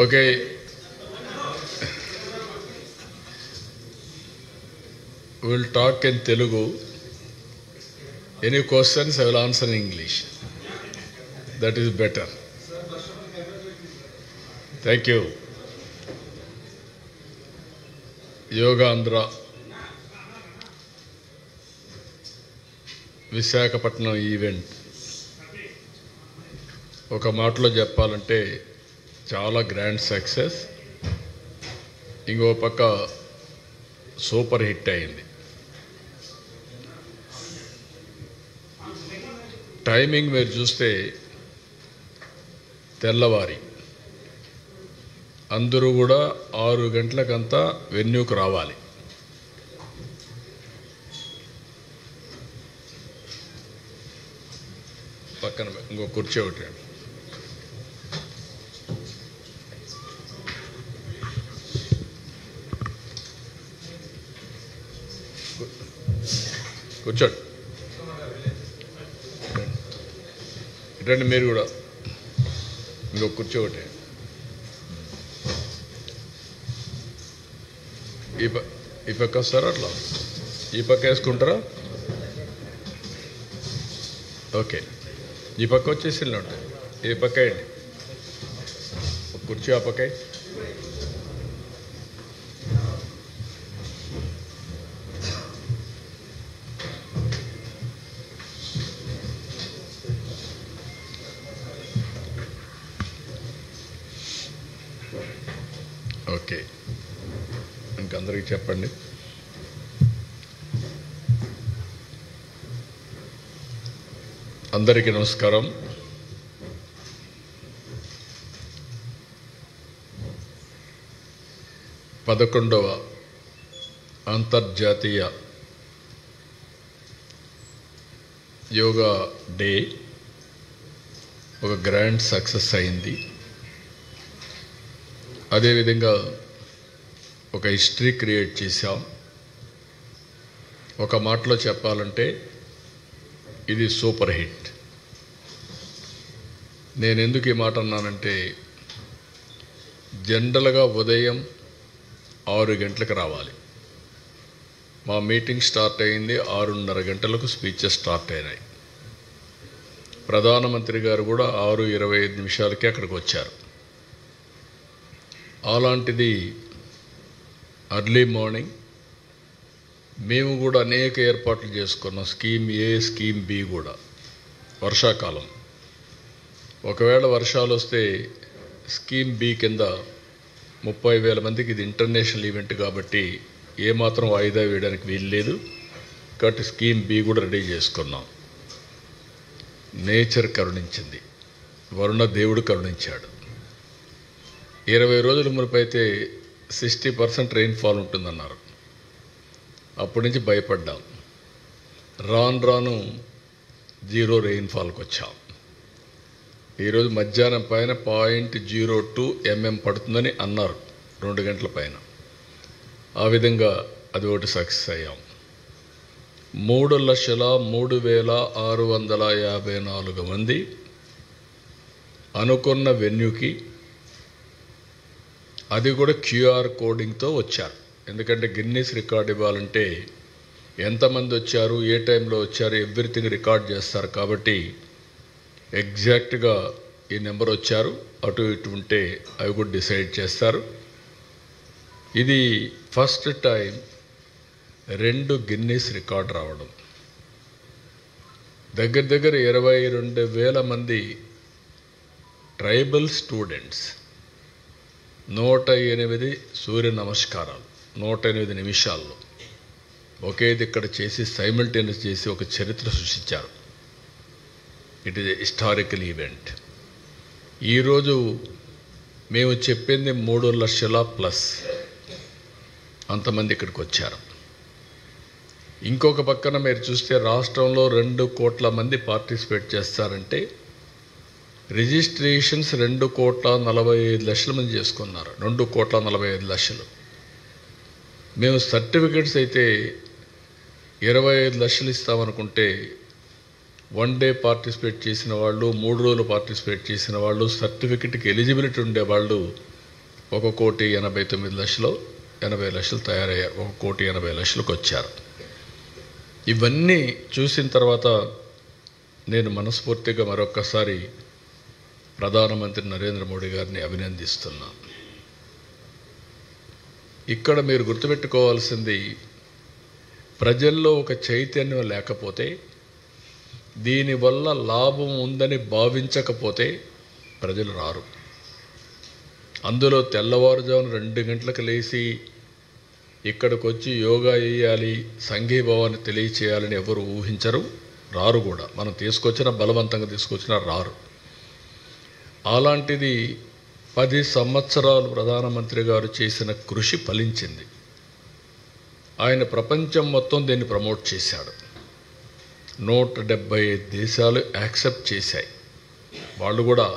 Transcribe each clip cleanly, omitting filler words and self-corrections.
Okay. We will talk in Telugu. Any questions, I will answer in English. That is better. Thank you. Yoga Andhra Visakhapatnam event ఒక మాటలో చెప్పాలంటే చాలా grand success. ఇంకో పక్క super hit అయింది. Timing మీరు చూస్తే తెల్లవారి అందరూ కూడా 6 గంటలకంతా వెన్యూకు రావాలి. పక్కన ఇంకో కుర్చీ ఒకటి కూర్చోండి. ఇటండి మీరు కూడా ఇంకో కుర్చీ ఒకటి. ఈ పక్క వస్తారా? అట్లా ఈ పక్క వేసుకుంటారా? ఓకే, ఈ పక్క వచ్చేసి ఉంటాయి. ఈ పక్క వేయండి, ఒక కుర్చీ ఆ పక్క. ఓకే, ఇంకందరికీ చెప్పండి. అందరికీ నమస్కారం. పదకొండవ అంతర్జాతీయ యోగా డే ఒక గ్రాండ్ సక్సెస్ అయింది. అదేవిధంగా ఒక హిస్టరీ క్రియేట్ చేశాం. ఒక మాటలో చెప్పాలంటే ఇది సూపర్ హిట్. నేను ఎందుకు ఈ మాట అన్నానంటే, జనరల్గా ఉదయం 6 గంటలకు రావాలి. మా మీటింగ్ స్టార్ట్ అయింది 6:30 గంటలకు. స్పీచెస్ స్టార్ట్ అయినాయి. ప్రధానమంత్రి గారు కూడా 6:25 అక్కడికి వచ్చారు. అలాంటిది అర్లీ మార్నింగ్ మేము కూడా అనేక ఏర్పాట్లు చేసుకున్నాం. స్కీమ్ ఏ, స్కీమ్ బి కూడా. వర్షాకాలం ఒకవేళ వర్షాలు వస్తే స్కీమ్ బి కింద 30,000 మందికి, ఇది ఇంటర్నేషనల్ ఈవెంట్ కాబట్టి ఏమాత్రం వాయిదా వేయడానికి వీలు లేదు. కాబట్టి స్కీమ్ బి కూడా రెడీ చేసుకున్నాం. నేచర్ కరుణించింది, వరుణ దేవుడు కరుణించాడు. 20 రోజుల మునుపు అయితే 60% రెయిన్ఫాల్ ఉంటుందన్నారు. అప్పటి నుంచి భయపడ్డాం. రాను 0 రెయిన్ఫాల్కి వచ్చాం. ఈరోజు మధ్యాహ్నం పైన 0.02 mm పడుతుందని అన్నారు 2 గంటల పైన. ఆ విధంగా అది ఒకటి సక్సెస్ అయ్యాం. 3,03,654 మంది అనుకున్న వెన్యూకి, అది కూడా QR కోడింగ్తో వచ్చారు. ఎందుకంటే గిన్నీస్ రికార్డ్ ఇవ్వాలంటే ఎంతమంది వచ్చారు, ఏ టైంలో వచ్చారు, ఎవ్రీథింగ్ రికార్డ్ చేస్తారు. కాబట్టి ఎగ్జాక్ట్గా ఈ నెంబర్ వచ్చారు, అటు ఇటు ఉంటే అవి కూడా డిసైడ్ చేస్తారు. ఇది ఫస్ట్ టైం 2 గిన్నీస్ రికార్డ్ రావడం. దగ్గర 22,000 మంది ట్రైబల్ స్టూడెంట్స్ 108 సూర్య నమస్కారాలు 108 నిమిషాల్లో ఒకేది ఇక్కడ చేసి సైమల్టేనియస్ చేసి ఒక చరిత్ర సృష్టించారు. It is historical event. ఈరోజు మేము చెప్పింది 3 లక్షల ప్లస్ అంతమంది ఇక్కడికి వచ్చారు. ఇంకొక పక్కన మీరు చూస్తే రాష్ట్రంలో 2 కోట్ల మంది పార్టిసిపేట్ చేస్తారంటే రిజిస్ట్రేషన్స్ 2,45,00,000 మంది చేసుకున్నారు. 2,45,00,000. మేము సర్టిఫికెట్స్ అయితే 25 లక్షలు ఇస్తామనుకుంటే 1 డే పార్టిసిపేట్ చేసిన వాళ్ళు, 3 రోజులు పార్టిసిపేట్ చేసిన వాళ్ళు, సర్టిఫికెట్కి ఎలిజిబిలిటీ ఉండేవాళ్ళు 1,89,80,00,000 తయారయ్యారు. 1,80,00,000కు వచ్చారు. ఇవన్నీ చూసిన తర్వాత నేను మనస్ఫూర్తిగా మరొక్కసారి ప్రధానమంత్రి నరేంద్ర మోడీ గారిని అభినందిస్తున్నా. ఇక్కడ మీరు గుర్తుపెట్టుకోవాల్సింది, ప్రజల్లో ఒక చైతన్యం లేకపోతే, దీనివల్ల లాభం ఉందని భావించకపోతే ప్రజలు రారు. అందులో తెల్లవారుజామున 2 గంటలకు లేచి ఇక్కడికి వచ్చి యోగా చేయాలి, సంఘీభావాన్ని తెలియచేయాలని ఎవరు ఊహించరు, రారు కూడా. మనం బలవంతంగా తీసుకొచ్చినా రారు. అలాంటిది 10 సంవత్సరాలు ప్రధానమంత్రి గారు చేసిన కృషి ఫలించింది. ఆయన ప్రపంచం మొత్తం దీన్ని ప్రమోట్ చేశాడు. 175 దేశాలు యాక్సెప్ట్ చేశాయి. వాళ్ళు కూడా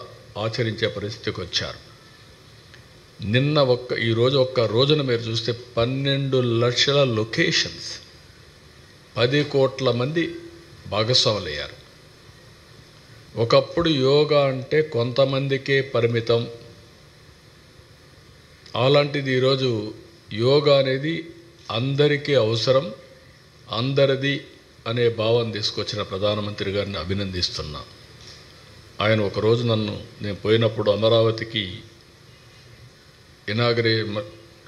ఆచరించే పరిస్థితికి వచ్చారు. ఈరోజు ఒక్క రోజున మీరు చూస్తే 12 లక్షల లొకేషన్స్, 10 కోట్ల మంది భాగస్వాములయ్యారు. ఒకప్పుడు యోగా అంటే కొంతమందికే పరిమితం. అలాంటిది ఈరోజు యోగా అనేది అందరికీ అవసరం, అందరిది అనే భావం తీసుకొచ్చిన ప్రధానమంత్రి గారిని అభినందిస్తున్నా. ఆయన ఒకరోజు నేను పోయినప్పుడు అమరావతికి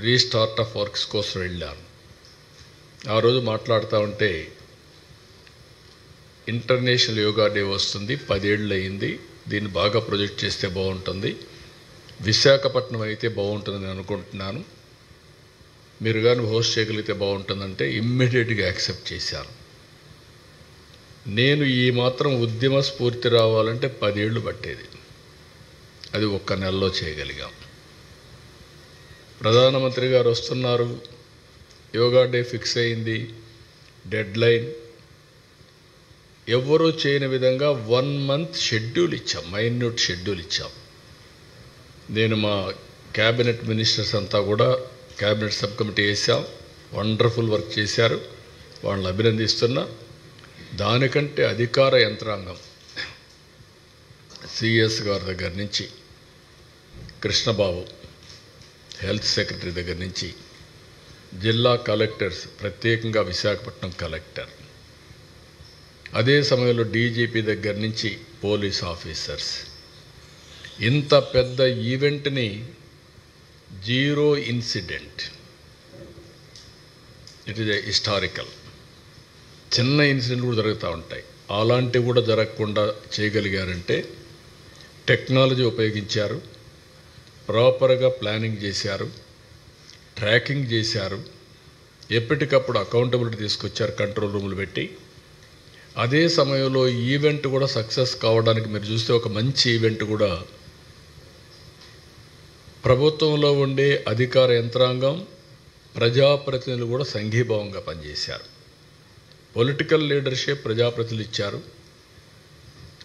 రీస్టార్ట్ ఆఫ్ వర్క్స్ కోసం వెళ్ళాను. ఆ రోజు మాట్లాడుతూ ఉంటే, ఇంటర్నేషనల్ యోగా డే వస్తుంది, 10 ఏళ్ళు అయింది, దీన్ని బాగా ప్రొజెక్ట్ చేస్తే బాగుంటుంది, విశాఖపట్నం అయితే బాగుంటుందని అనుకుంటున్నాను, మీరు కానీ హోస్ట్ చేయగలిగితే బాగుంటుందంటే ఇమ్మీడియట్గా యాక్సెప్ట్ చేశాను. నేను ఈ మాత్రం ఉద్యమ స్ఫూర్తి రావాలంటే 10 ఏళ్ళు పట్టేది, అది ఒక్క నెలలో చేయగలిగాం. ప్రధానమంత్రి గారు వస్తున్నారు, యోగా డే ఫిక్స్ అయింది, డెడ్ లైన్, ఎవరూ చేయని విధంగా 1 మంత్ షెడ్యూల్ ఇచ్చాం, మైన్యూట్ షెడ్యూల్ ఇచ్చాం. నేను మా క్యాబినెట్ మినిస్టర్స్ అంతా కూడా క్యాబినెట్ సబ్ కమిటీ వేసాం, వండర్ఫుల్ వర్క్ చేశారు, వాళ్ళని అభినందిస్తున్నా. దానికంటే అధికార యంత్రాంగం, సిఎస్ గారి దగ్గర నుంచి, కృష్ణబాబు హెల్త్ సెక్రటరీ దగ్గర నుంచి, జిల్లా కలెక్టర్స్, ప్రత్యేకంగా విశాఖపట్నం కలెక్టర్, అదే సమయంలో డీజీపీ దగ్గర నుంచి పోలీస్ ఆఫీసర్స్, ఇంత పెద్ద ఈవెంట్ని 0 ఇన్సిడెంట్, ఇట్ ఈజ్ హిస్టారికల్. చిన్న ఇన్సిడెంట్ కూడా జరుగుతూ ఉంటాయి, అలాంటివి కూడా జరగకుండా చేయగలిగారంటే టెక్నాలజీ ఉపయోగించారు, ప్రాపర్గా ప్లానింగ్ చేశారు, ట్రాకింగ్ చేశారు, ఎప్పటికప్పుడు అకౌంటబిలిటీ తీసుకొచ్చారు, కంట్రోల్ రూములు పెట్టి. అదే సమయంలో ఈవెంట్ కూడా సక్సెస్ కావడానికి మీరు చూస్తే ఒక మంచి ఈవెంట్ కూడా ప్రభుత్వంలో ఉండే అధికార యంత్రాంగం, ప్రజాప్రతినిధులు కూడా సంఘీభావంగా పనిచేశారు. పొలిటికల్ లీడర్షిప్ ప్రజాప్రతినిధులు ఇచ్చారు,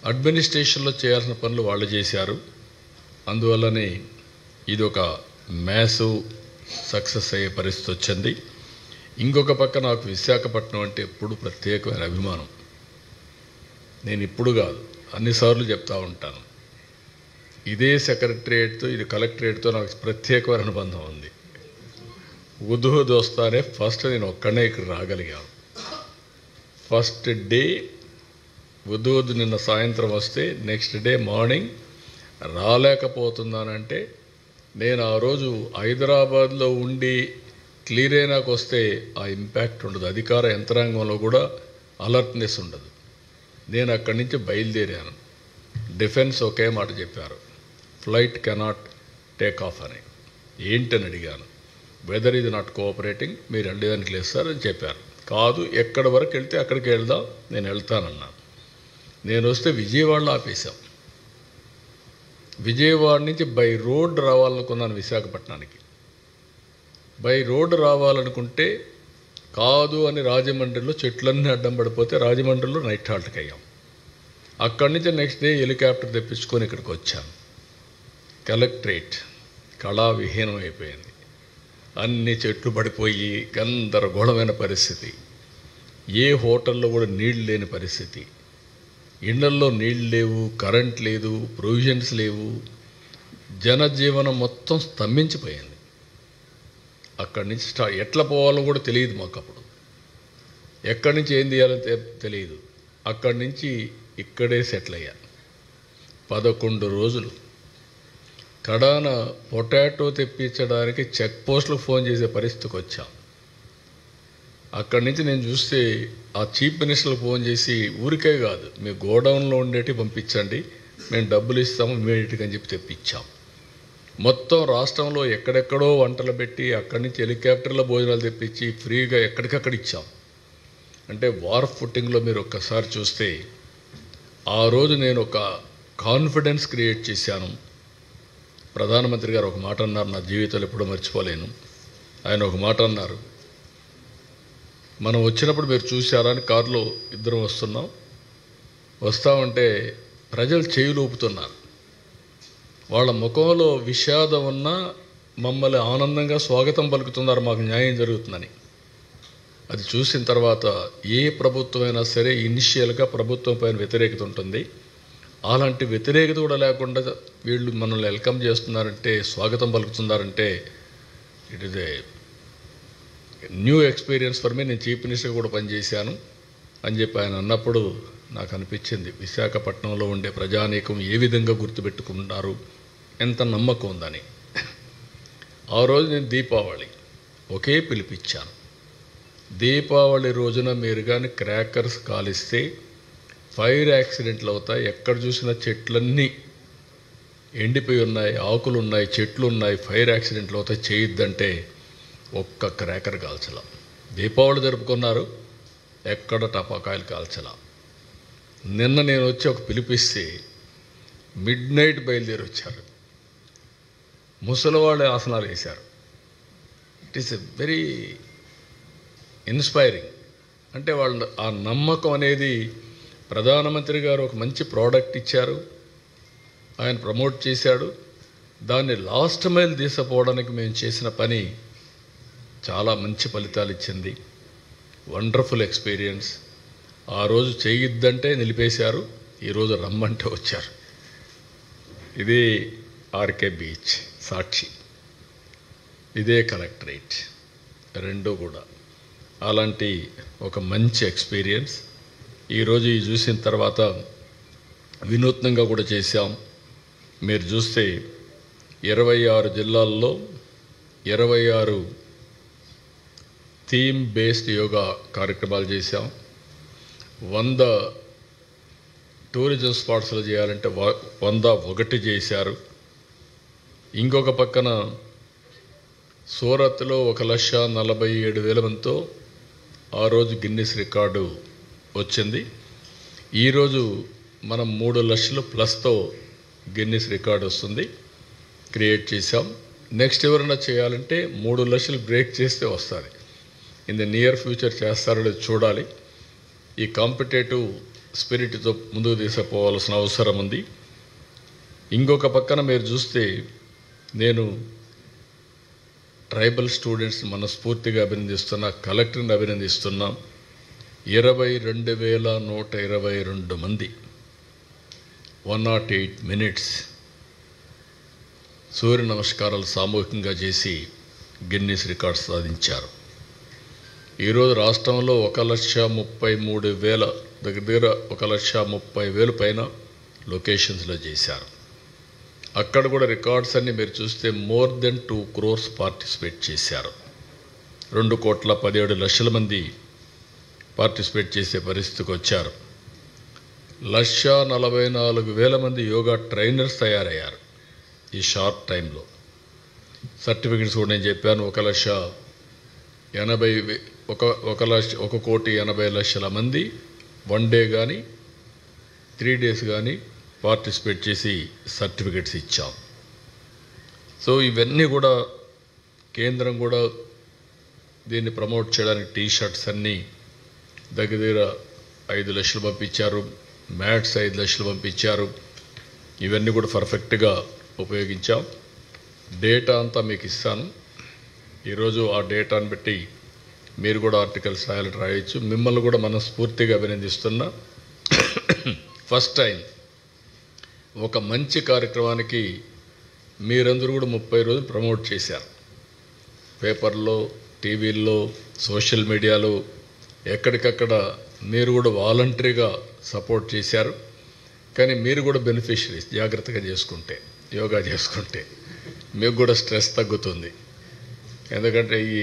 అడ్మినిస్ట్రేషన్లో చేయాల్సిన పనులు వాళ్ళు చేశారు. అందువల్లనే ఇది ఒక మ్యాసివ్ సక్సెస్ అయ్యే పరిస్థితి వచ్చింది. ఇంకొక పక్క నాకు విశాఖపట్నం అంటే ఎప్పుడు ప్రత్యేకమైన అభిమానం. నేను ఇప్పుడు కాదు, అన్నిసార్లు చెప్తా ఉంటాను, ఇదే సెక్రటరియేట్తో, ఇది కలెక్టరేట్తో నాకు ప్రత్యేకమైన అనుబంధం ఉంది. ఉదూహుద్ వస్తానే ఫస్ట్ నేను ఒక్కడనే ఇక్కడ రాగలిగాను. ఫస్ట్ డే ఉదూహుద్ నిన్న సాయంత్రం వస్తే నెక్స్ట్ డే మార్నింగ్ రాలేకపోతున్నానంటే, నేను ఆ రోజు హైదరాబాద్లో ఉండి క్లియర్ అయినాకు వస్తే ఆ ఇంపాక్ట్ ఉండదు, అధికార యంత్రాంగంలో కూడా అలర్ట్నెస్ ఉండదు. నేను అక్కడి నుంచి బయలుదేరాను, డిఫెన్స్ ఒకే మాట చెప్పారు, ఫ్లైట్ కెనాట్ టేక్ ఆఫ్ అని. ఏంటని అడిగాను, వెదర్ ఇది నాట్ కోఆపరేటింగ్, మీరు వెళ్ళేదానికి లేదు సార్ అని చెప్పారు. కాదు, ఎక్కడి వరకు వెళ్తే అక్కడికి వెళ్దాం, నేను వెళ్తానన్నాను. నేను వస్తే విజయవాడలో ఆపేశాం. విజయవాడ నుంచి బై రోడ్ రావాలనుకున్నాను విశాఖపట్నానికి. బై రోడ్ రావాలనుకుంటే కాదు అని రాజమండ్రిలో చెట్లన్నీ అడ్డం పడిపోతే రాజమండ్రిలో నైట్ హాల్ట్కి అయ్యాం. అక్కడి నుంచి నెక్స్ట్ డే హెలికాప్టర్ తెప్పించుకొని ఇక్కడికి వచ్చాను. కలెక్టరేట్ కళావిహీనం అయిపోయింది, అన్ని చెట్లు పడిపోయి గందరగోళమైన పరిస్థితి, ఏ హోటల్లో కూడా నీళ్ళు లేని పరిస్థితి, ఇళ్లల్లో నీళ్ళు లేవు, కరెంట్ లేదు, ప్రొవిజన్స్ లేవు, జనజీవనం మొత్తం స్తంభించిపోయింది. అక్కడి నుంచి ఎట్లా పోవాలో కూడా తెలియదు మాకు. అప్పుడు ఎక్కడి నుంచి ఏం చేయాలో తెలియదు. అక్కడి నుంచి ఇక్కడే సెటిల్ అయ్యాను. 11 రోజులు కడాన పొటాటో తెప్పించడానికి చెక్ పోస్టులకు ఫోన్ చేసే పరిస్థితికి వచ్చాం. అక్కడి నుంచి నేను చూస్తే ఆ చీఫ్ మినిస్టర్లకు ఫోన్ చేసి ఊరికే కాదు, మీ గోడౌన్లో ఉండేటి పంపించండి, మేము డబ్బులు ఇస్తాము ఇమీడియట్గా అని చెప్పి తెప్పించాం. మొత్తం రాష్ట్రంలో ఎక్కడెక్కడో వంటలు పెట్టి అక్కడి నుంచి హెలికాప్టర్లో భోజనాలు తెప్పించి ఫ్రీగా ఎక్కడికక్కడ ఇచ్చాం. అంటే వార్ ఫుట్టింగ్లో మీరు ఒక్కసారి చూస్తే ఆ రోజు నేను ఒక కాన్ఫిడెన్స్ క్రియేట్ చేశాను. ప్రధానమంత్రి గారు ఒక మాట అన్నారు, నా జీవితంలో ఎప్పుడూ మర్చిపోలేను. ఆయన ఒక మాట అన్నారు, మనం వచ్చినప్పుడు మీరు చూశారా అని కారులో ఇద్దరం వస్తామంటే ప్రజలు చేయులు ఊపుతున్నారు. వాళ్ళ ముఖంలో విషాదం ఉన్నా మమ్మల్ని ఆనందంగా స్వాగతం పలుకుతున్నారు, మాకు న్యాయం జరుగుతుందని. అది చూసిన తర్వాత ఏ ప్రభుత్వమైనా సరే ఇనిషియల్గా ప్రభుత్వం పైన వ్యతిరేకత ఉంటుంది. అలాంటి వ్యతిరేకత కూడా లేకుండా వీళ్ళు మనల్ని వెల్కమ్ చేస్తున్నారంటే, స్వాగతం పలుకుతున్నారంటే it is a new experience for me. నేను చీఫ్ మినిస్టర్ కూడా పనిచేశాను అని చెప్పి ఆయన అన్నప్పుడు నాకు అనిపించింది, విశాఖపట్నంలో ఉండే ప్రజానీకం ఏ విధంగా గుర్తుపెట్టుకుంటారు, ఎంత నమ్మకం ఉందని. ఆ రోజు నేను దీపావళి ఒకే పిలిపించాను. దీపావళి రోజున మీరు కానీ క్రాకర్స్ కాలిస్తే ఫైర్ యాక్సిడెంట్లు అవుతాయి. ఎక్కడ చూసినా చెట్లన్నీ ఎండిపోయి ఉన్నాయి, ఆకులు ఉన్నాయి, చెట్లు ఉన్నాయి, ఫైర్ యాక్సిడెంట్లు అవుతాయి, చేయొద్దంటే ఒక్క క్రాకర్ కాల్చలా. దీపావళి జరుపుకున్నారు, ఎక్కడ టపాకాయలు కాల్చలా. నిన్న నేను వచ్చి ఒక పిలిపిస్తే మిడ్నైట్ బయలుదేరి వచ్చారు. ముసలివాళ్ళే ఆసనాలు వేశారు. It is a very inspiring. అంటే వాళ్ళు ఆ నమ్మకం అనేది, ప్రధానమంత్రి గారు ఒక మంచి ప్రోడక్ట్ ఇచ్చారు, ఆయన ప్రమోట్ చేశాడు. దాన్ని లాస్ట్ మైల్ తీసుకుపోవడానికి మేము చేసిన పని చాలా మంచి ఫలితాలు ఇచ్చింది. Wonderful experience. ఆ రోజు చేయొద్దంటే నిలిపేశారు, ఈరోజు రమ్మంటే వచ్చారు. ఇది ఆర్కే బీచ్ సాక్షి, ఇదే కలెక్టరేట్, రెండూ కూడా అలాంటి ఒక మంచి ఎక్స్పీరియన్స్. ఈరోజు ఈ చూసిన తర్వాత వినూత్నంగా కూడా చేశాం. మీరు చూస్తే 26 జిల్లాల్లో 26 థీమ్ బేస్డ్ యోగా కార్యక్రమాలు చేశాం. 100 టూరిజం స్పాట్స్లో చేయాలంటే 101 చేశారు. ఇంకొక పక్కన సూరత్లో 1,47,000 మందితో ఆ రోజు గిన్నిస్ రికార్డు వచ్చింది. ఈరోజు మనం 3 లక్షలు ప్లస్తో గిన్నిస్ రికార్డు వస్తుంది, క్రియేట్ చేశాం. నెక్స్ట్ ఎవరైనా చేయాలంటే 3 లక్షలు బ్రేక్ చేస్తే వస్తుంది. ఇన్ ద నియర్ ఫ్యూచర్ చేస్తారో చూడాలి. ఈ కాంపిటేటివ్ స్పిరిట్తో ముందుకు తీసుకుపోవాల్సిన అవసరం ఉంది. ఇంకొక పక్కన మీరు చూస్తే నేను ట్రైబల్ స్టూడెంట్స్ మనస్ఫూర్తిగా అభినందిస్తున్నా, కలెక్టర్ని అభినందిస్తున్నా. 22,122 మంది 108 మినిట్స్ సూర్య నమస్కారాలు సామూహికంగా చేసి గిన్నిస్ రికార్డ్ సాధించారు. ఈరోజు రాష్ట్రంలో 1,33,000 దగ్గర 1,30,000 పైన లొకేషన్స్లో చేశారు. అక్కడ కూడా రికార్డ్స్ అన్నీ మీరు చూస్తే మోర్ దెన్ 2 crores పార్టిసిపేట్ చేశారు. 2,17,00,000 మంది పార్టిసిపేట్ చేసే పరిస్థితికి వచ్చారు. 1,44,000 మంది యోగా ట్రైనర్స్ తయారయ్యారు ఈ షార్ట్ టైంలో. సర్టిఫికెట్స్ కూడా నేను చెప్పాను. 1,80,00,000 మంది 1 డే కానీ 3 days కానీ పార్టిసిపేట్ చేసి సర్టిఫికెట్స్ ఇచ్చాం. సో ఇవన్నీ కూడా కేంద్రం కూడా దీన్ని ప్రమోట్ చేయడానికి టీషర్ట్స్ అన్నీ దగ్గర 5 లక్షలు పంపించారు, మ్యాట్స్ 5 లక్షలు పంపించారు. ఇవన్నీ కూడా పర్ఫెక్ట్గా ఉపయోగించాం. డేటా అంతా మీకు ఇస్తాను. ఈరోజు ఆ డేటాను బట్టి మీరు కూడా ఆర్టికల్స్ రాయొచ్చు. మిమ్మల్ని కూడా మనస్ఫూర్తిగా అభినందిస్తున్నా. ఫస్ట్ టైం ఒక మంచి కార్యక్రమానికి మీరందరూ కూడా 30 రోజులు ప్రమోట్ చేశారు. పేపర్లో, టీవీల్లో, సోషల్ మీడియాలో ఎక్కడికక్కడ మీరు కూడా వాలంటరీగా సపోర్ట్ చేశారు. కానీ మీరు కూడా బెనిఫిషరీస్. జాగ్రత్తగా చేసుకుంటే, యోగా చేసుకుంటే మీకు కూడా స్ట్రెస్ తగ్గుతుంది. ఎందుకంటే ఈ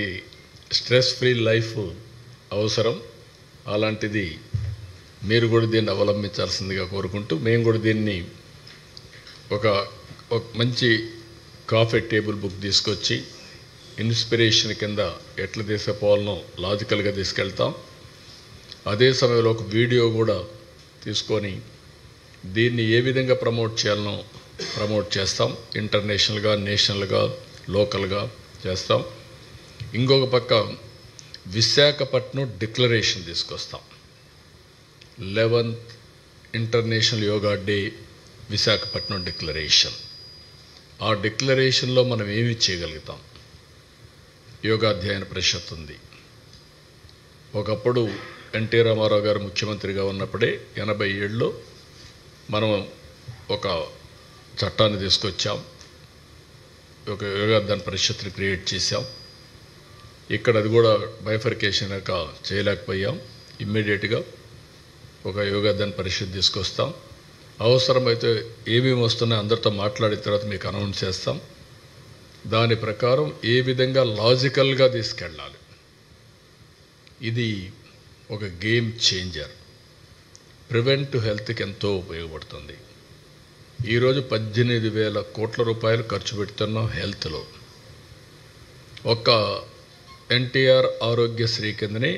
స్ట్రెస్ ఫ్రీ లైఫ్ అవసరం. అలాంటిది మీరు కూడా దీన్ని అవలంబించాల్సిందిగా కోరుకుంటూ, మేము కూడా దీన్ని ఒక మంచి కాఫీ టేబుల్ బుక్ తీసుకొచ్చి ఇన్స్పిరేషన్ కింద ఎట్లా తీసుకుపోవాలనో లాజికల్గా తీసుకెళ్తాం. అదే సమయంలో ఒక వీడియో కూడా తీసుకొని దీన్ని ఏ విధంగా ప్రమోట్ చేయాలనో ప్రమోట్ చేస్తాం. ఇంటర్నేషనల్గా, నేషనల్గా, లోకల్గా చేస్తాం. ఇంకొక పక్క విశాఖపట్నం డిక్లరేషన్ తీసుకొస్తాం. 11th international yoga day Visakhapatnam declaration. ఆ డిక్లరేషన్లో మనం ఏమి చేయగలుగుతాం? యోగా అధ్యయన పరిషత్ ఉంది. ఒకప్పుడు ఎన్టీ రామారావు గారు ముఖ్యమంత్రిగా ఉన్నప్పుడే 87లో మనం ఒక చట్టాన్ని తీసుకొచ్చాం. ఒక యోగా అధ్యయన పరిషత్ని క్రియేట్ చేశాం. ఇక్కడ అది కూడా బైఫర్కేషన్ చేయలేకపోయాం. ఇమ్మీడియట్గా ఒక యోగా అధ్యయన పరిషత్ తీసుకొస్తాం. అవసరమైతే ఏమేమి వస్తున్నాయో అందరితో మాట్లాడిన తర్వాత మీకు అనౌన్స్ చేస్తాం. దాని ప్రకారం ఏ విధంగా లాజికల్గా తీసుకెళ్ళాలి. ఇది ఒక గేమ్ చేంజర్. ప్రివెంట్ హెల్త్కి ఎంతో ఉపయోగపడుతుంది. ఈరోజు 18,000 కోట్ల రూపాయలు ఖర్చు పెడుతున్నాం హెల్త్లో. ఒక్క ఎన్టీఆర్ ఆరోగ్యశ్రీ కిందనే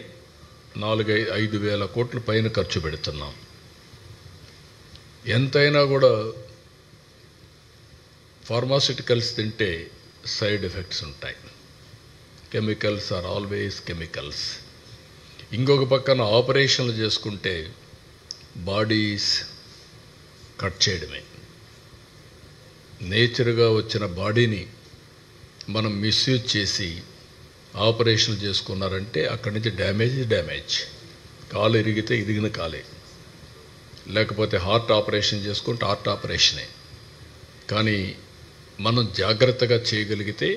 4-5 కోట్ల పైన ఖర్చు పెడుతున్నాం. ఎంతైనా కూడా ఫార్మాస్యూటికల్స్ తింటే సైడ్ ఎఫెక్ట్స్ ఉంటాయి. Chemicals are always chemicals. ఇంకొక పక్కన ఆపరేషన్లు చేసుకుంటే బాడీస్ కట్ చేయడమే. నేచర్గా వచ్చిన బాడీని మనం మిస్యూజ్ చేసి ఆపరేషన్లు చేసుకున్నారంటే అక్కడి నుంచి డ్యామేజ్. కాలు ఇరిగితే ఇరిగిన కాలే, లేకపోతే హార్ట్ ఆపరేషన్ చేసుకుంటే హార్ట్ ఆపరేషనే. కానీ మనం జాగ్రత్తగా చేయగలిగితే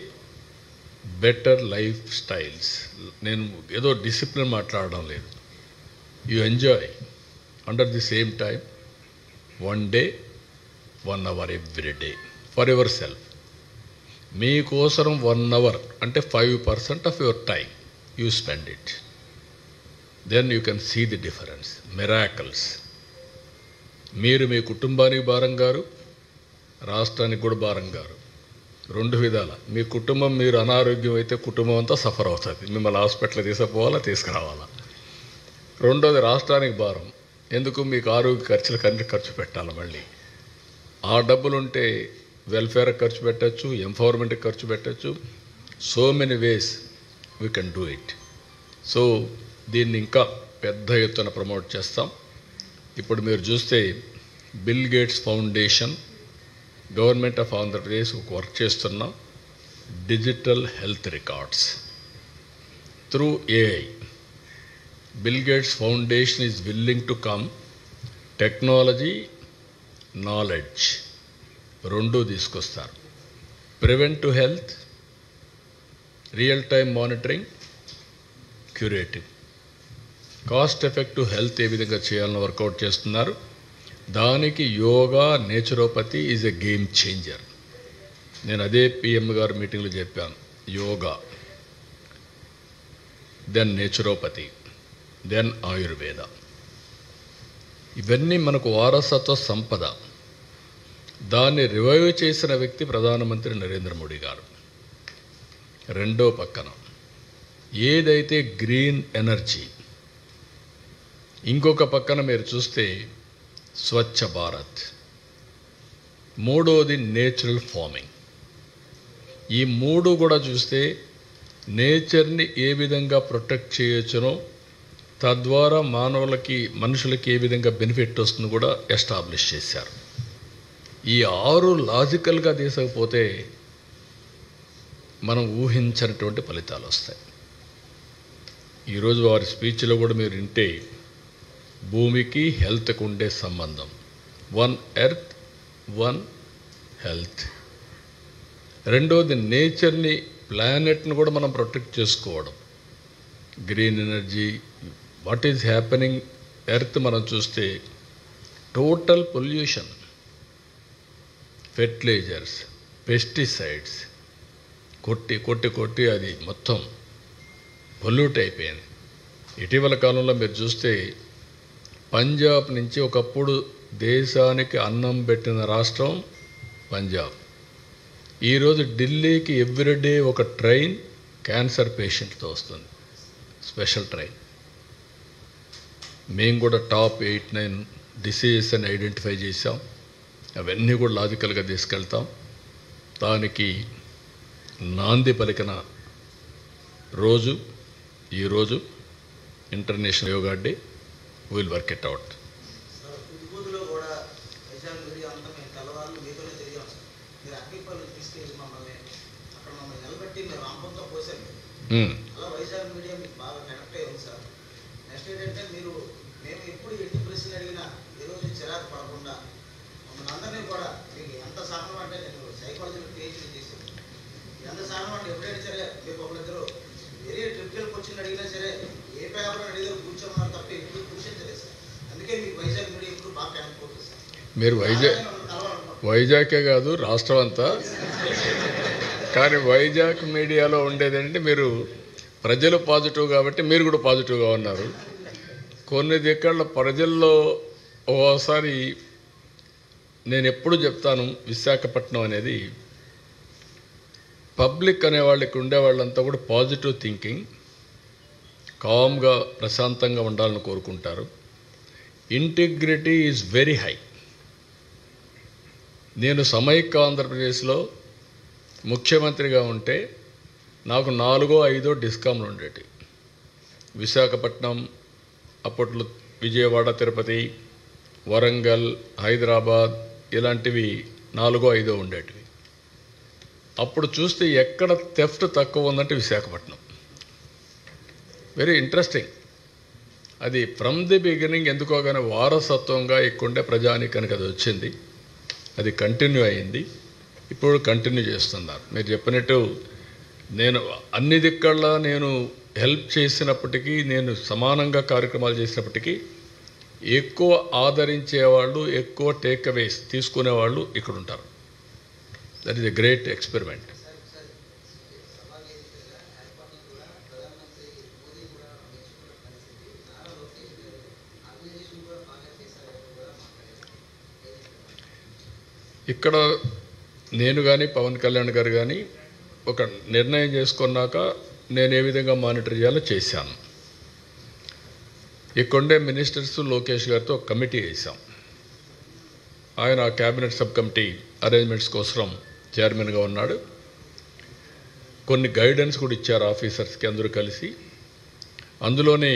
బెటర్ లైఫ్ స్టైల్స్. నేను ఏదో డిసిప్లిన్ మాట్లాడడం లేదు. You enjoy under the same time 1 day 1 hour every day for yourself. మీకోసం 1 hour అంటే 5% of your time you spend it. Then you can see the difference, miracles. మీరు మీ కుటుంబానికి భారం గారు, రాష్ట్రానికి కూడా భారం గారు. 2 విధాల. మీ కుటుంబం, మీరు అనారోగ్యం అయితే కుటుంబం అంతా సఫర్ అవుతుంది. మిమ్మల్ని హాస్పిటల్ తీసుకుపోవాలా, తీసుకురావాలా. రెండోది రాష్ట్రానికి భారం. ఎందుకు? మీకు ఆరోగ్య ఖర్చులు ఖర్చు పెట్టాలి. మళ్ళీ ఆ డబ్బులుంటే వెల్ఫేర్ ఖర్చు పెట్టచ్చు, ఎంపవర్మెంట్కి ఖర్చు పెట్టచ్చు. So many ways we can do it. So దీన్ని ఇంకా పెద్ద ఎత్తున ప్రమోట్ చేస్తాం. ఇప్పుడు మీరు చూస్తే Bill Gates Foundation, government of Andhra Pradesh ఒక వర్క్ చేస్తున్నాం. Digital health records through AI. Bill Gates Foundation is willing to come. Technology, knowledge 2 తీసుకొస్తారు. Preventive health, real time monitoring, curative. Cost effective health ఏ విధంగా చేయాలని వర్కౌట్ చేస్తున్నారు. దానికి yoga, naturopathy is a game changer. నేను అదే పిఎం గారు మీటింగ్లో చెప్పాను. Yoga, then naturopathy, then Ayurveda. ఇవన్నీ మనకు వారసత్వ సంపద. దాన్ని రివైవ్ చేసిన వ్యక్తి ప్రధానమంత్రి నరేంద్ర మోడీ గారు. రెండో పక్కన ఏదైతే గ్రీన్ ఎనర్జీ, ఇంకొక పక్కన మీరు చూస్తే స్వచ్ఛ భారత్, మూడోది నేచురల్ ఫార్మింగ్. ఈ 3 కూడా చూస్తే నేచర్ని ఏ విధంగా ప్రొటెక్ట్ చేయొచ్చునో, తద్వారా మనుషులకి ఏ విధంగా బెనిఫిట్ వస్తుందో కూడా ఎస్టాబ్లిష్ చేశారు. ఈ 6 లాజికల్గా తీసుకపోతే మనం ఊహించినటువంటి ఫలితాలు వస్తాయి. ఈరోజు వారి స్పీచ్లో కూడా మీరు వింటే భూమికి హెల్త్కు ఉండే సంబంధం, 1 ఎర్త్ 1 హెల్త్. రెండోది నేచర్ని, ప్లానెట్ని కూడా మనం ప్రొటెక్ట్ చేసుకోవడం. Green energy, what is happening earth మనం చూస్తే టోటల్ పొల్యూషన్, ఫెర్టిలైజర్స్, పెస్టిసైడ్స్ కొట్టి కొట్టి కొట్టి అది మొత్తం పొల్యూట్ అయిపోయింది. ఇటీవల కాలంలో మీరు చూస్తే పంజాబ్ నుంచి ఒకప్పుడు దేశానికి అన్నం పెట్టిన రాష్ట్రం పంజాబ్. ఈరోజు ఢిల్లీకి ఎవ్రీడే ఒక ట్రైన్ క్యాన్సర్ పేషెంట్తో వస్తుంది, స్పెషల్ ట్రైన్. మేము కూడా టాప్ 8-9 డిసీజెస్ అని ఐడెంటిఫై చేసాం. అవన్నీ కూడా లాజికల్గా తీసుకెళ్తాం. దానికి నాంది పలికిన రోజు ఈరోజు international yoga day. Will work it out. మీరు వైజాగే కాదు రాష్ట్రం అంతా. కానీ వైజాగ్ మీడియాలో ఉండేదంటే మీరు ప్రజలు పాజిటివ్ కాబట్టి మీరు కూడా పాజిటివ్గా ఉన్నారు. కొన్ని దిక్కళ్ళ ప్రజల్లో ఓసారి నేను ఎప్పుడు చెప్తాను, విశాఖపట్నం అనేది పబ్లిక్ అనేవాళ్ళకి ఉండేవాళ్ళంతా కూడా పాజిటివ్ థింకింగ్, కామ్గా ప్రశాంతంగా ఉండాలని కోరుకుంటారు. Integrity is very high. నేను సమైక్య ఆంధ్రప్రదేశ్లో ముఖ్యమంత్రిగా ఉంటే నాకు 4-5 డిస్కామ్లు ఉండేవి. విశాఖపట్నం, అప్పట్లో విజయవాడ, తిరుపతి, వరంగల్, హైదరాబాద్ ఇలాంటివి 4-5 ఉండేటివి. అప్పుడు చూస్తే ఎక్కడ థెఫ్ట్ తక్కువ ఉందంటే విశాఖపట్నం. Very interesting. అది ఫ్రమ్ ది బిగినింగ్ ఎందుకో కానీ వారసత్వంగా ఎక్కువండే ప్రజానీకానికి అది వచ్చింది. అది కంటిన్యూ అయింది, ఇప్పుడు కంటిన్యూ చేస్తున్నారు. మీరు చెప్పినట్టు నేను అన్ని దిక్కల్లా నేను హెల్ప్ చేసినప్పటికీ, నేను సమానంగా కార్యక్రమాలు చేసినప్పటికీ ఎక్కువ ఆదరించేవాళ్ళు, ఎక్కువ టేక్ అవేస్ తీసుకునేవాళ్ళు ఇక్కడ ఉంటారు. That is a great experiment. ఇక్కడ నేను కానీ పవన్ కళ్యాణ్ గారు కానీ ఒక నిర్ణయం చేసుకున్నాక నేను ఏ విధంగా మానిటర్ చేయాలో చేశాను. ఇక్కడే మినిస్టర్స్ లోకేష్ గారితో ఒక కమిటీ వేసాం. ఆయన క్యాబినెట్ సబ్ కమిటీ అరేంజ్మెంట్స్ కోసం చైర్మన్గా ఉన్నాడు. కొన్ని గైడెన్స్ కూడా ఇచ్చారు ఆఫీసర్స్కి అందరూ కలిసి. అందులోనే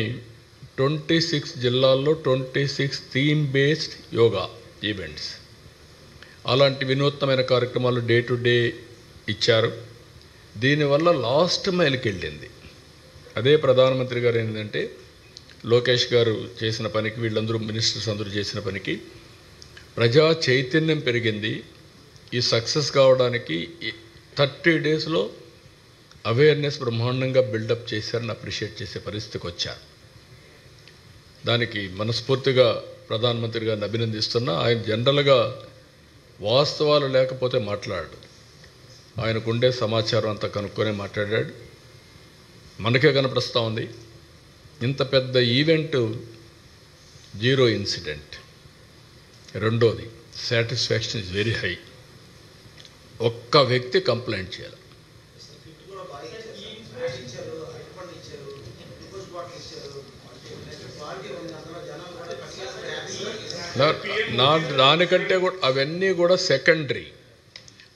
26 జిల్లాల్లో 26 థీమ్ బేస్డ్ యోగా ఈవెంట్స్, అలాంటి వినూత్నమైన కార్యక్రమాలు డే టు డే ఇచ్చారు. దీనివల్ల లాస్ట్ మైల్కి వెళ్ళింది. అదే ప్రధానమంత్రి గారు ఏంటంటే లోకేష్ గారు చేసిన పనికి, వీళ్ళందరూ మినిస్టర్స్ అందరూ చేసిన పనికి ప్రజా చైతన్యం పెరిగింది. ఈ సక్సెస్ కావడానికి 30 డేస్లో అవేర్నెస్ బ్రహ్మాండంగా బిల్డప్ చేశారని అప్రిషియేట్ చేసే పరిస్థితికి వచ్చారు. దానికి మనస్ఫూర్తిగా ప్రధానమంత్రి గారిని అభినందిస్తున్నా. ఆయన జనరల్గా వాస్తవాలు లేకపోతే మాట్లాడాడు. ఆయనకుండే సమాచారం అంతా కనుక్కొని మాట్లాడాడు. మనకే కనపరుస్తూ ఉంది. ఇంత పెద్ద ఈవెంట్, 0 ఇన్సిడెంట్. రెండోది సాటిస్ఫాక్షన్ ఇస్ వెరీ హై. ఒక్క వ్యక్తి కంప్లైంట్ చేయాలి. దానికంటే కూడా అవన్నీ కూడా సెకండరీ.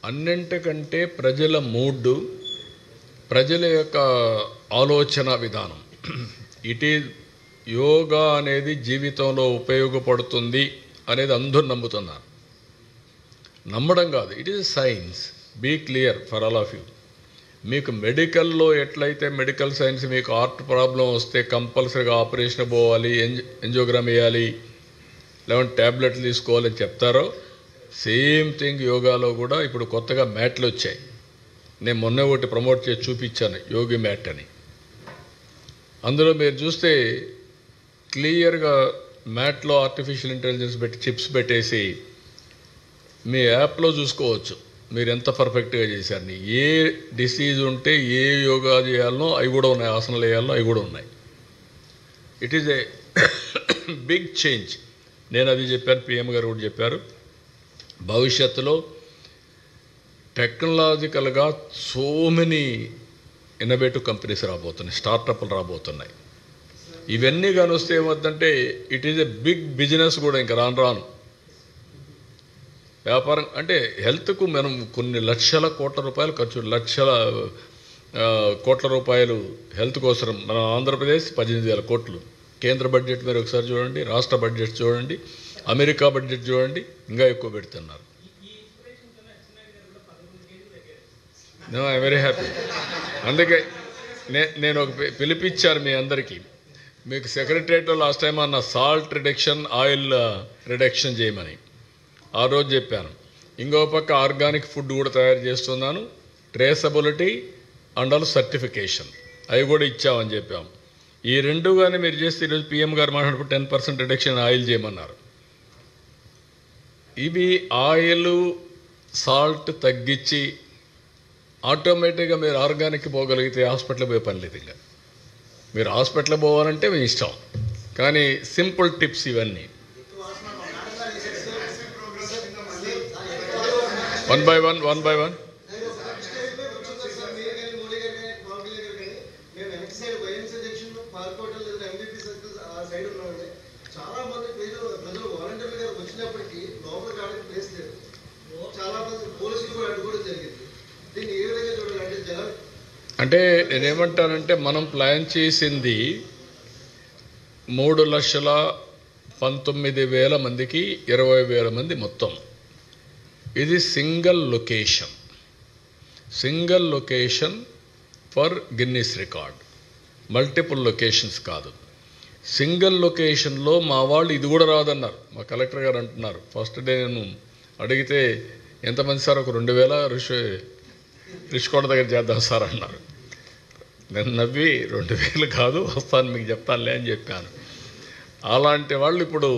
అన్నింటికంటే ప్రజల మూడ్, ప్రజల యొక్క ఆలోచన విధానం. ఇట్ ఈజ్ యోగా అనేది జీవితంలో ఉపయోగపడుతుంది అనేది అందరూ నమ్ముతున్నారు. నమ్మడం కాదు, it is science. Be clear for all of you. మీకు మెడికల్లో ఎట్లయితే మెడికల్ సైన్స్ మీకు హార్ట్ ప్రాబ్లం వస్తే కంపల్సరీగా ఆపరేషన్ పోవాలి, ఎంజియోగ్రామ్ వేయాలి, లేదంటే ట్యాబ్లెట్లు తీసుకోవాలని చెప్తారో, సేమ్ థింగ్ యోగాలో కూడా ఇప్పుడు కొత్తగా మ్యాట్లు వచ్చాయి. నేను మొన్న ఒకటి ప్రమోట్ చేసి చూపించాను, యోగి మ్యాట్ అని. అందులో మీరు చూస్తే క్లియర్గా మ్యాట్లో ఆర్టిఫిషియల్ ఇంటెలిజెన్స్ పెట్టి చిప్స్ పెట్టేసి మీ యాప్లో చూసుకోవచ్చు మీరు ఎంత పర్ఫెక్ట్గా చేశారని. ఏ డిసీజ్ ఉంటే ఏ యోగా చేయాలనో అవి కూడా ఉన్నాయి, ఆసనాలు వేయాలనో అవి కూడా ఉన్నాయి. It is a big change. నేను అది చెప్పాను, పిఎం గారు కూడా చెప్పారు. భవిష్యత్తులో టెక్నాలజికల్గా సో మెనీ ఇన్నోవేటివ్ కంపెనీస్ రాబోతున్నాయి, స్టార్టప్లు రాబోతున్నాయి. ఇవన్నీ కానీ వస్తే ఏమవుతుందంటే it is a big business కూడా ఇంకా రాను రాను వ్యాపారం. అంటే హెల్త్కు మనం కొన్ని లక్షల కోట్ల రూపాయలు ఖర్చు, లక్షల కోట్ల రూపాయలు హెల్త్ కోసం. మన ఆంధ్రప్రదేశ్ 18,000 కోట్లు కేంద్ర బడ్జెట్. మీరు ఒకసారి చూడండి, రాష్ట్ర బడ్జెట్ చూడండి, అమెరికా బడ్జెట్ చూడండి, ఇంకా ఎక్కువ పెడుతున్నారు. I very happy. అందుకే నేను ఒక పిలిపిచ్చాను మీ అందరికీ. మీకు సెక్రటరియట్లో లాస్ట్ టైం అన్న సాల్ట్ రిడక్షన్, ఆయిల్ రిడక్షన్ చేయమని ఆ రోజు చెప్పాను. ఇంకో పక్క ఆర్గానిక్ ఫుడ్ కూడా తయారు చేస్తున్నాను, ట్రేసబిలిటీ అండ్ ఆల్ సర్టిఫికేషన్ అవి కూడా ఇచ్చామని చెప్పాము. ఈ రెండు కానీ మీరు చేస్తే ఈరోజు పిఎం గారు మాట్లాడుకుంటే 10% రిడక్షన్ ఆయిల్ చేయమన్నారు. ఇవి ఆయిల్ సాల్ట్ తగ్గించి ఆటోమేటిక్గా మీరు ఆర్గానిక్ పోగలిగితే హాస్పిటల్ పోయే పని లేదు. ఇంకా మీరు హాస్పిటల్ పోవాలంటే మీ ఇష్టం, కానీ సింపుల్ టిప్స్ ఇవన్నీ. One by one. అంటే నేనేమంటానంటే మనం ప్లాన్ చేసింది 3,19,000 మందికి 20,000 మంది మొత్తం. ఇది single location for Guinness record. Multiple locations కాదు, సింగిల్ లొకేషన్లో. మా వాళ్ళు ఇది కూడా రాదన్నారు, మా కలెక్టర్ గారు అంటున్నారు. ఫస్ట్ డే నేను అడిగితే ఎంతమంది సార్, ఒక 2,000 రిషికొండ దగ్గర చేద్దాం సార్ అన్నారు. నేను నవ్వి 2,000 కాదు, వస్తాను మీకు చెప్తానులే అని చెప్పాను. అలాంటి వాళ్ళు ఇప్పుడు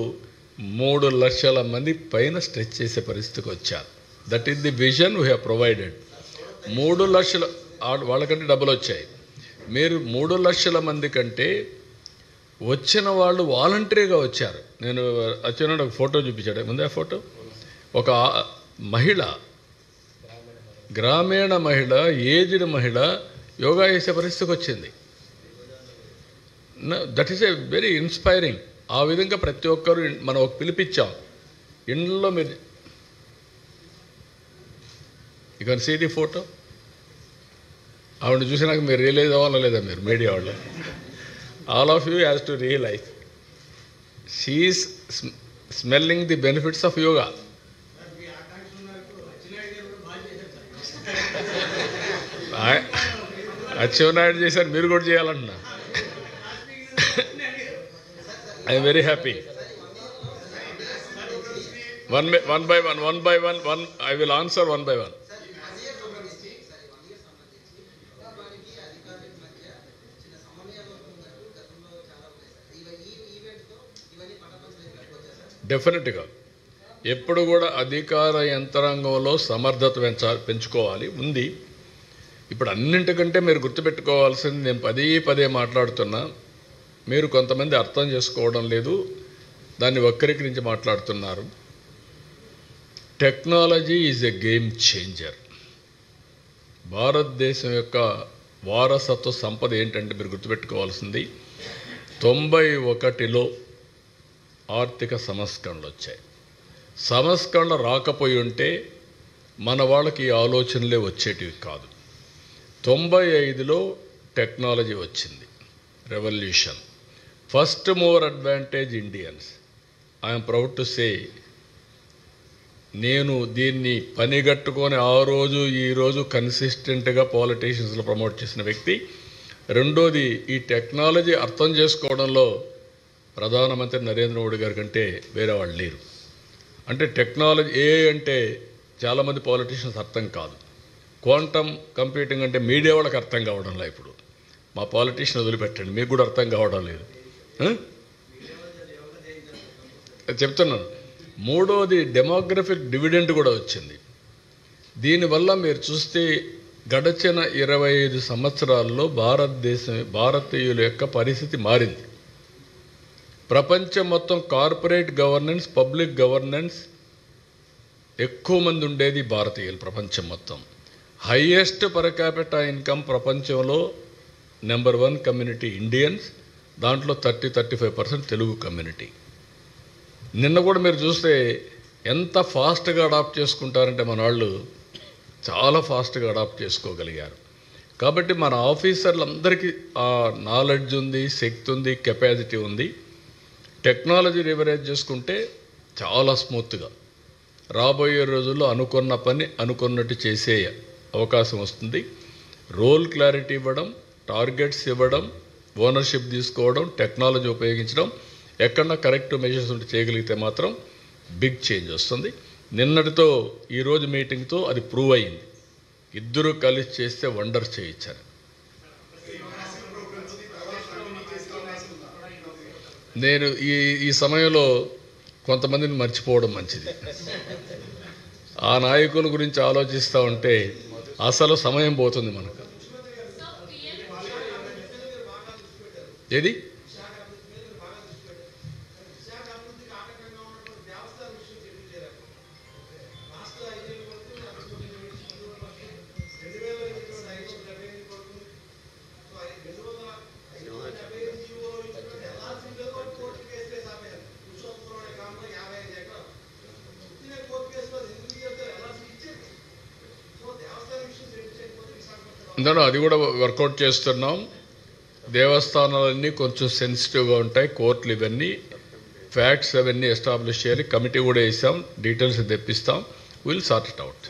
3 లక్షల మంది పైన స్ట్రెచ్ చేసే పరిస్థితికి వచ్చారు. That is the vision we have provided. 3 లక్షల వాళ్ళకంటే డబ్బులు వచ్చాయి. మీరు 3 లక్షల మంది కంటే వచ్చిన వాళ్ళు వాలంటరీగా వచ్చారు. నేను వచ్చిన ఒక ఫోటో చూపించాడు ముందే. ఆ ఫోటో ఒక మహిళ, గ్రామీణ మహిళ, ఏజ్డ్ మహిళ యోగా చేసే పరిస్థితికి వచ్చింది. That is a very inspiring. ఆ విధంగా ప్రతి ఒక్కరు మనం ఒక పిలిపించాం ఇంట్లో. మీరు you can see the photo. ఆవిడ చూసినాక మీరు రియలైజ్ అవ్వాలా లేదా? మీరు మీడియా వాళ్ళు all of you has to realize she is smelling the benefits of yoga. Atchannaidu చేశారు, మీరు కూడా చేయాలంటున్నా. I'm very happy. One by one. I will answer one by one. డెఫినెట్గా ఎప్పుడు కూడా అధికార యంత్రాంగంలో సమర్థత పెంచుకోవాలి ఉంది. ఇప్పుడు అన్నింటికంటే మీరు గుర్తుపెట్టుకోవాల్సింది, నేను పదే మాట్లాడుతున్నా, మీరు కొంతమంది అర్థం చేసుకోవడం లేదు, దాన్ని వక్రీకరించి మాట్లాడుతున్నారు. Technology is a game changer. భారతదేశం యొక్క వారసత్వ సంపద ఏంటంటే మీరు గుర్తుపెట్టుకోవాల్సింది, 91లో ఆర్థిక సంస్కరణలు వచ్చాయి. సంస్కరణలు రాకపోయి ఉంటే మన వాళ్ళకి ఈ ఆలోచనలే వచ్చేటివి కాదు. 95లో టెక్నాలజీ వచ్చింది, revolution. First mover advantage Indians. I'm proud to say, నేను దీన్ని పనిగట్టుకొని ఆ రోజు ఈరోజు కన్సిస్టెంట్గా పాలిటీషియన్స్లో ప్రమోట్ చేసిన వ్యక్తి. రెండోది, ఈ టెక్నాలజీ అర్థం చేసుకోవడంలో ప్రధానమంత్రి నరేంద్ర మోడీ గారి కంటే వేరే వాళ్ళు లేరు. అంటే టెక్నాలజీ అంటే చాలామంది పాలిటీషియన్స్ అర్థం కాదు. క్వాంటమ్ కంప్యూటింగ్ అంటే మీడియా వాళ్ళకి అర్థం కావడంలా ఇప్పుడు. మా పాలిటీషియన్ వదిలిపెట్టండి, మీకు కూడా అర్థం కావడం లేదు. చెప్తున్నాను. మూడోది డెమోగ్రఫిక్ డివిడెండ్ కూడా వచ్చింది. దీనివల్ల మీరు చూస్తే గడచిన 25 సంవత్సరాల్లో భారతీయుల యొక్క పరిస్థితి మారింది. ప్రపంచం మొత్తం కార్పొరేట్ గవర్నెన్స్, పబ్లిక్ గవర్నెన్స్ ఎక్కువ మంది ఉండేది భారతీయులు. ప్రపంచం మొత్తం హైయెస్ట్ పర్ క్యాపిటా ఇన్కమ్ ప్రపంచంలో నెంబర్ 1 కమ్యూనిటీ ఇండియన్స్, దాంట్లో 30-35% తెలుగు కమ్యూనిటీ. నిన్న కూడా మీరు చూస్తే ఎంత ఫాస్ట్గా అడాప్ట్ చేసుకుంటారంటే మన వాళ్ళు చాలా ఫాస్ట్గా అడాప్ట్ చేసుకోగలిగారు. కాబట్టి మన ఆఫీసర్లందరికీ ఆ నాలెడ్జ్ ఉంది, శక్తి ఉంది, కెపాసిటీ ఉంది. టెక్నాలజీ రివరేజ్ చేసుకుంటే చాలా స్మూత్గా రాబోయే రోజుల్లో అనుకున్న పని అనుకున్నట్టు చేసే అవకాశం వస్తుంది. రోల్ క్లారిటీ ఇవ్వడం, టార్గెట్స్ ఇవ్వడం, ఓనర్షిప్ తీసుకోవడం, టెక్నాలజీ ఉపయోగించడం, ఎక్కడన్నా కరెక్ట్ మెజర్స్ ఉంటే చేయగలిగితే మాత్రం బిగ్ చేంజ్ వస్తుంది. నిన్నటితో ఈరోజు మీటింగ్తో అది ప్రూవ్ అయ్యింది. ఇద్దరు కలిసి చేస్తే వండర్స్ చేయించారు. నేను ఈ సమయంలో కొంతమందిని మర్చిపోవడం మంచిది. ఆ నాయకుల గురించి ఆలోచిస్తూ ఉంటే అసలు సమయం పోతుంది మనకు. ఏది అందులో అది కూడా వర్కౌట్ చేస్తున్నాం. దేవస్థానాలన్నీ కొంచెం సెన్సిటివ్గా ఉంటాయి, కోర్టులు ఇవన్నీ ఫ్యాక్ట్స్ అవన్నీ ఎస్టాబ్లిష్ చేయాలి. కమిటీ కూడా వేసాం, డీటెయిల్స్ తెప్పిస్తాం. Will sort it out.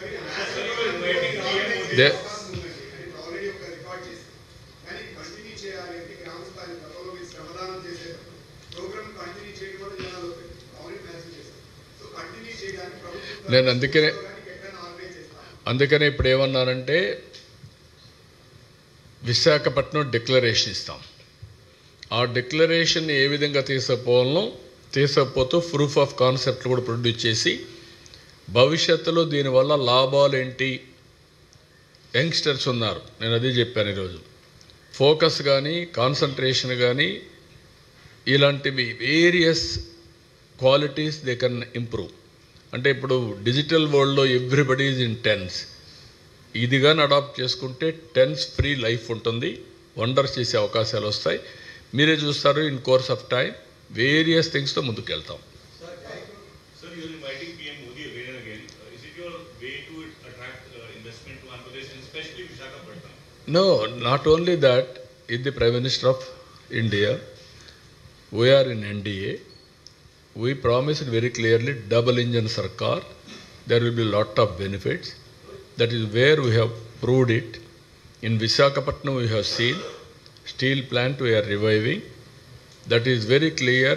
నేను అందుకనే ఇప్పుడు ఏమన్నానంటే విశాఖపట్నం డిక్లరేషన్ ఇస్తాం. ఆ డిక్లరేషన్ ఏ విధంగా తీసుకుపోతూ ప్రూఫ్ ఆఫ్ కాన్సెప్ట్ కూడా ప్రొడ్యూస్ చేసి భవిష్యత్తులో దీనివల్ల లాభాలు ఏంటి, యంగ్స్టర్స్ ఉన్నారు, నేను అదే చెప్పాను ఈరోజు. ఫోకస్ కానీ కాన్సన్ట్రేషన్ కానీ ఇలాంటివి various qualities they can improve. అంటే ఇప్పుడు డిజిటల్ వరల్డ్లో ఎవ్రీబడి ఈజ్ ఇన్ టెన్స్. ఇది కానీ అడాప్ట్ చేసుకుంటే టెన్స్ ఫ్రీ లైఫ్ ఉంటుంది, వండర్స్ చేసే అవకాశాలు వస్తాయి. మీరే చూస్తారు in course of time various థింగ్స్తో ముందుకు వెళ్తాం. No, not only that, is the Prime Minister of India, we are in NDA, we promised very clearly double engine Sarkar, there will be a lot of benefits. That is where we have proved it. In Visakhapatnam we have seen steel plant we are reviving. That is very clear.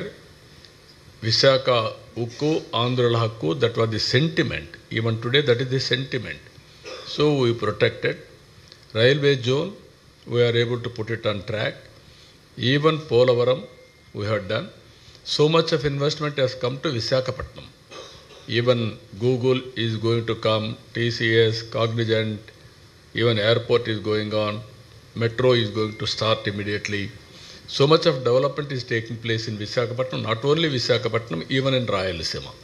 Visakha Ukku, Andhra Hakku, that was the sentiment. Even today that is the sentiment. So we protected. Railway zone, we are able to put it on track. Even Polavaram we have done. So much of investment has come to Visakhapatnam. Even Google is going to come, TCS, Cognizant, even airport is going on, metro is going to start immediately. So much of development is taking place in Visakhapatnam, not only Visakhapatnam, even in Rayalaseema.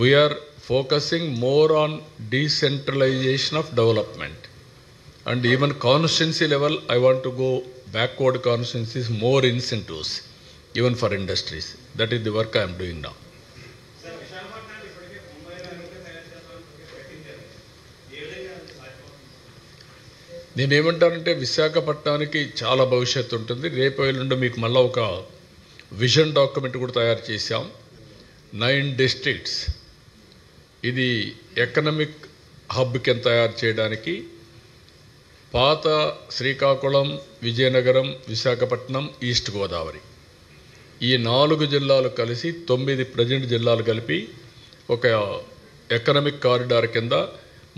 We are focusing more on decentralization of development. And even constituency level, I want to go backward constituencies, more incentives, even for industries. That is the work I am doing now. నేనేమంటానంటే విశాఖపట్నానికి చాలా భవిష్యత్తు ఉంటుంది. రేపు ఎల్లుండి మీకు మళ్ళీ ఒక విజన్ డాక్యుమెంట్ కూడా తయారు చేశాం. 9 డిస్ట్రిక్ట్స్ ఇది ఎకనామిక్ హబ్ కింద తయారు చేయడానికి పాత శ్రీకాకుళం, విజయనగరం, విశాఖపట్నం, ఈస్ట్ గోదావరి ఈ 4 జిల్లాలు కలిసి 9 ప్రజెంట్ జిల్లాలు కలిపి ఒక ఎకనామిక్ కారిడార్ కింద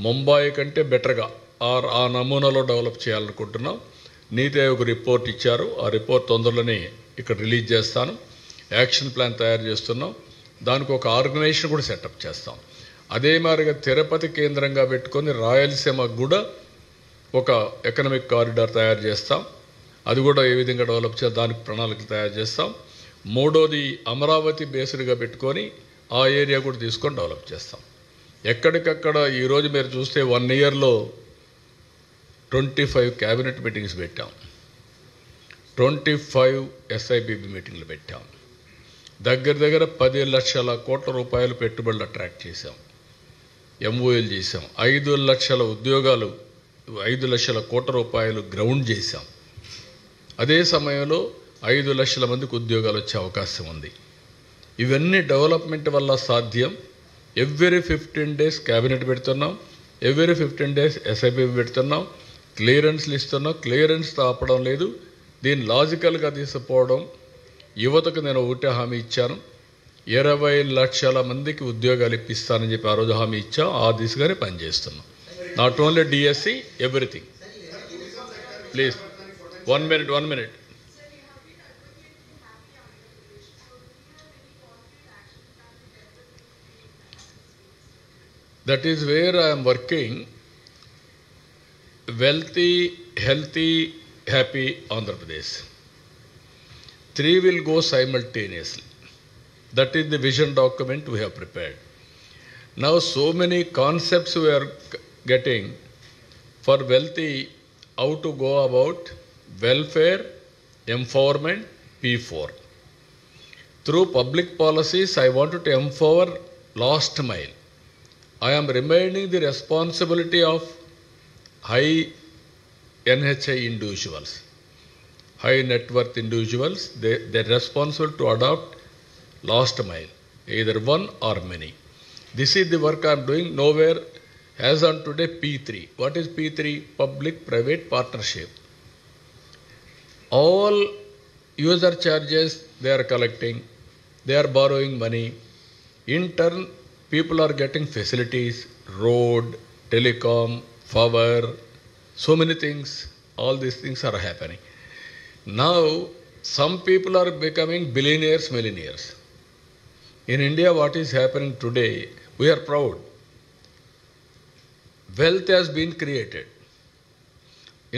ముంబై కంటే బెటర్గా ఆ నమూనాలో డెవలప్ చేయాలనుకుంటున్నాం. నీతి ఆయోగ్ రిపోర్ట్ ఇచ్చారు. ఆ రిపోర్ట్ తొందరలోనే ఇక్కడ రిలీజ్ చేస్తాను. యాక్షన్ ప్లాన్ తయారు చేస్తున్నాం. దానికి ఒక ఆర్గనైజేషన్ కూడా సెటప్ చేస్తాం. అదే మాదిరిగా తిరుపతి కేంద్రంగా పెట్టుకొని రాయలసీమకు కూడా ఒక ఎకనామిక్ కారిడార్ తయారు చేస్తాం. అది కూడా ఏ విధంగా డెవలప్ చేయాలి దానికి ప్రణాళికలు తయారు చేస్తాం. మూడోది అమరావతి బేస్డ్గా పెట్టుకొని ఆ ఏరియా కూడా తీసుకొని డెవలప్ చేస్తాం. ఎక్కడికక్కడ ఈరోజు మీరు చూస్తే 1 ఇయర్లో 25 క్యాబినెట్ మీటింగ్స్ పెట్టాం, 25 SIBB మీటింగ్లు పెట్టాం, దగ్గర 10 లక్షల కోట్ల రూపాయలు పెట్టుబడులు అట్రాక్ట్ చేశాం, MOUలు చేశాం, 5 లక్షల ఉద్యోగాలు, 5 లక్షల కోట్ల రూపాయలు గ్రౌండ్ చేశాం. అదే సమయంలో 5 లక్షల మందికి ఉద్యోగాలు వచ్చే అవకాశం ఉంది. ఇవన్నీ డెవలప్మెంట్ వల్ల సాధ్యం. ఎవ్రీ 15 days క్యాబినెట్ పెడుతున్నాం, ఎవ్రీ 15 days SIBB పెడుతున్నాం, క్లియరెన్స్లు ఇస్తున్నాం. క్లియరెన్స్ ఆపడం లేదు, దీన్ని లాజికల్గా తీసుకుపోవడం. యువతకు నేను ఒకటే హామీ ఇచ్చాను, 20 లక్షల మందికి ఉద్యోగాలు ఇప్పిస్తానని చెప్పి ఆ రోజు హామీ ఇచ్చాం. ఆ దిశగానే పనిచేస్తున్నాం. Not only DSC, everything. Please 1 minute. That is where I am working. Wealthy, healthy, happy Andhra Pradesh. 3 will go simultaneously. That is the vision document we have prepared. Now so many concepts we are getting for wealthy, how to go about welfare, empowerment, P4. Through public policies, I wanted to empower last mile. I am reminding the responsibility of high NHI individuals, high net worth individuals. They're responsible to adopt last mile, either one or many. This is the work I am doing. Nowhere as on today P3. What is P3? Public-private partnership. All user charges they are collecting, they are borrowing money. In turn, people are getting facilities, road, telecom, power, so many things. All these things are happening. Now, some people are becoming billionaires, millionaires. In India, what is happening today, we are proud. Wealth has been created.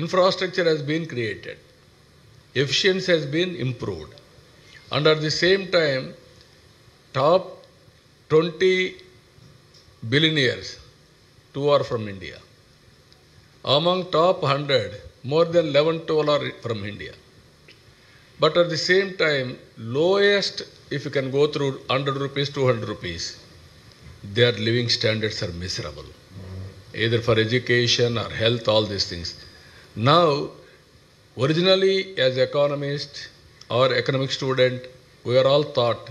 Infrastructure has been created. Efficiency has been improved. And at the same time, top 20 billionaires, 2 are from India. Among top 100, more than 11-12 are from India. But at the same time, lowest, if you can go through 100 rupees, 200 rupees, their living standards are miserable, either for education or health, all these things. Now, originally as economist or economic student, we are all taught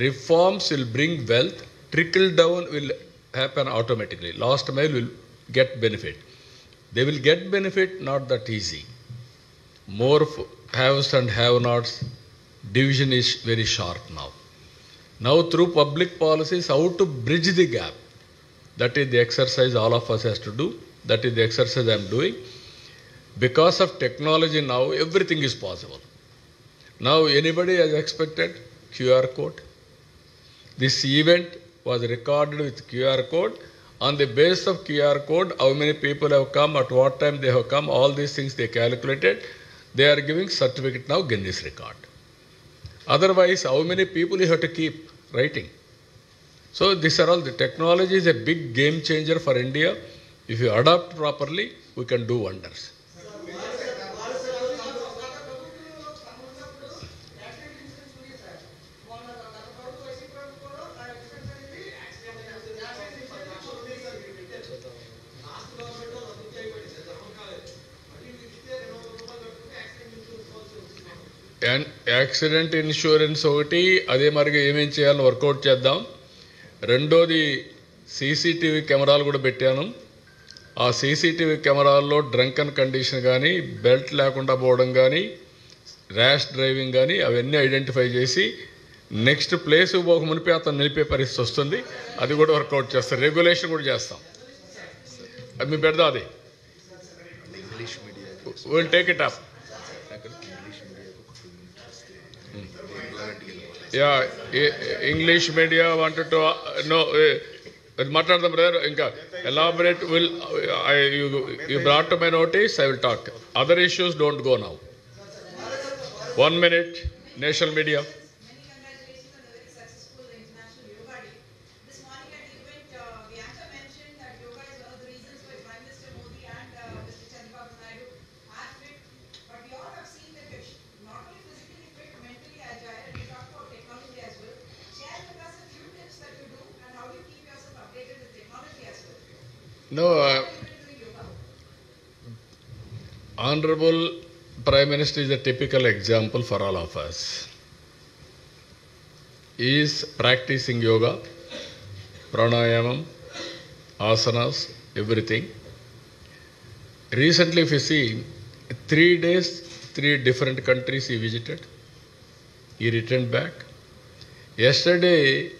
reforms will bring wealth, trickle down will happen automatically. Last mile will get benefit. They will get benefit, not that easy. More haves and have-nots, division is very sharp now. Now through public policies, how to bridge the gap. That is the exercise all of us has to do. That is the exercise I am doing. Because of technology now, everything is possible. Now anybody has expected QR code. This event was recorded with QR code. On the basis of QR code, how many people have come, at what time they have come, all these things they calculated. They are giving certificate now, Guinness record. Otherwise, how many people you have to keep writing? So these are all, the technology is a big game changer for India. If you adopt properly, we can do wonders. Accident insurance ఒకటి, అదే మరిగా ఏమేం చేయాలని work out చేద్దాం. రెండోది CCTV కెమెరాలు కూడా పెట్టాను. ఆ సీసీటీవీ కెమెరాల్లో డ్రంకన్ కండిషన్ కానీ, బెల్ట్ లేకుండా పోవడం కానీ, ర్యాష్ డ్రైవింగ్ కానీ అవన్నీ ఐడెంటిఫై చేసి నెక్స్ట్ ప్లేస్కి పోక మునిపే అతను నిలిపే పరిస్థితి వస్తుంది. అది కూడా వర్కౌట్ చేస్తాం. రెగ్యులేషన్ కూడా చేస్తాం. అది మీ పెడదాది. English media will take it up. English media యా English media wanted to know అది మాట్లాడదాం బ్రదర్. ఇంకా elaborate will you brought to my notice, I will talk. Other issues don't go now. 1 minute, national media. No, Honorable Prime Minister is a typical example for all of us. He is practicing yoga, pranayamam, asanas, everything. Recently, if you see, 3 days, 3 different countries he visited. He returned back. Yesterday,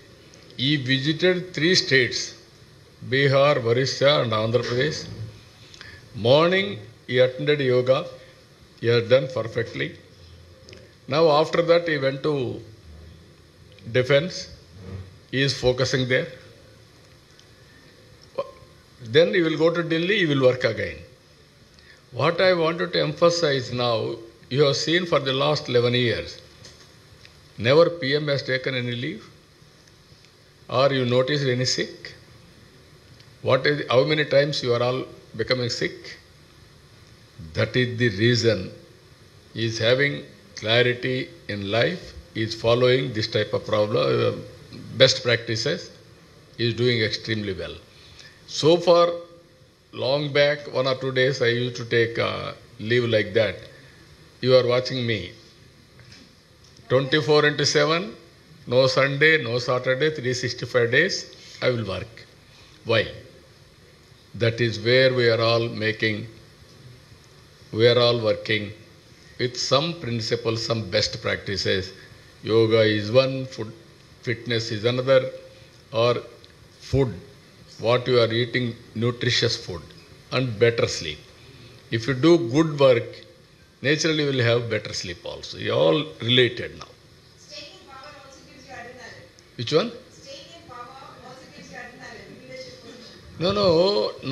he visited 3 states, Bihar, Orissa and Andhra Pradesh. Morning, he attended yoga. He has done perfectly. Now after that, he went to defense. He is focusing there. Then he will go to Delhi, he will work again. What I wanted to emphasize now, you have seen for the last 11 years, never PM has taken any leave, or you noticed any sick. How many times you are all becoming sick? That is the reason he is having clarity in life. He is following this type of best practices. He is doing extremely well. So far, long back, 1 or 2 days, I used to take leave like that. You are watching me. 24/7, no Sunday, no Saturday, 365 days, I will work. Why? That is where we are all working with some principles, some best practices. Yoga is one, food, fitness is another, or food, what you are eating, nutritious food, and better sleep. If you do good work, naturally you will have better sleep also. You are all related now. Staying in power also gives you adrenaline. Which one? Staying in power also gives you adrenaline, leadership position. No,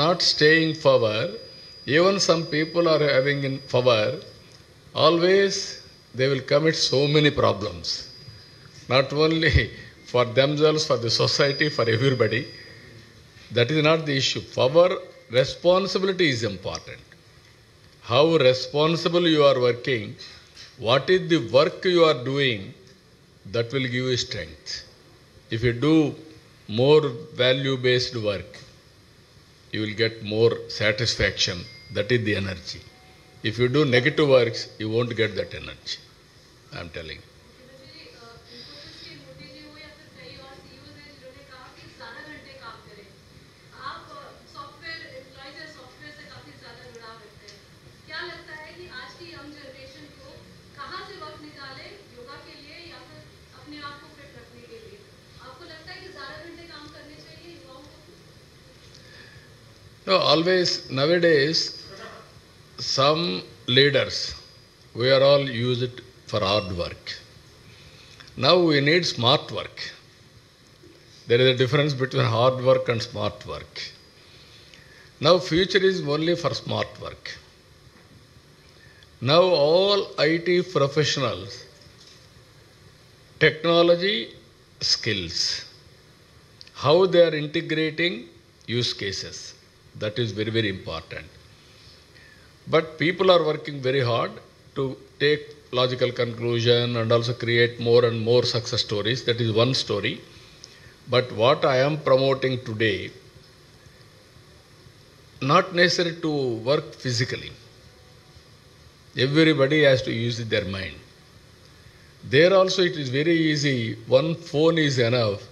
not staying power. Even some people are having in power, always they will commit so many problems. Not only for themselves, for the society, for everybody. That is not the issue. Power, responsibility is important. How responsible you are working, what is the work you are doing, that will give you strength. If you do more value-based work, you will get more satisfaction. That is the energy. If you do negative works, you won't get that energy. I am telling you. Modi ji हो या फिर कई और CEOs हैं जिन्होंने कहा कि 11 घंटे काम करें. आप सॉफ्टवेयर एम्प्लॉइज या सॉफ्टवेयर से काफी ज्यादा जुड़ाव रखते हैं. क्या लगता है कि आज की यंग जनरेशन को कहां से वक्त निकाले योगा के लिए या फिर अपने आप को फिट रखने के लिए? आपको लगता है कि 11 घंटे काम करने चाहिए युवाओं को? No, always nowadays, some leaders, we are all used for hard work. Now we need smart work. There is a difference between hard work and smart work. Now future is only for smart work. Now all IT professionals, technology skills, how they are integrating use cases, that is very, very important. But people are working very hard to take logical conclusion and also create more and more success stories. That is one story. But what I am promoting today, not necessary to work physically. Everybody has to use their mind. There also it is very easy. One phone is enough.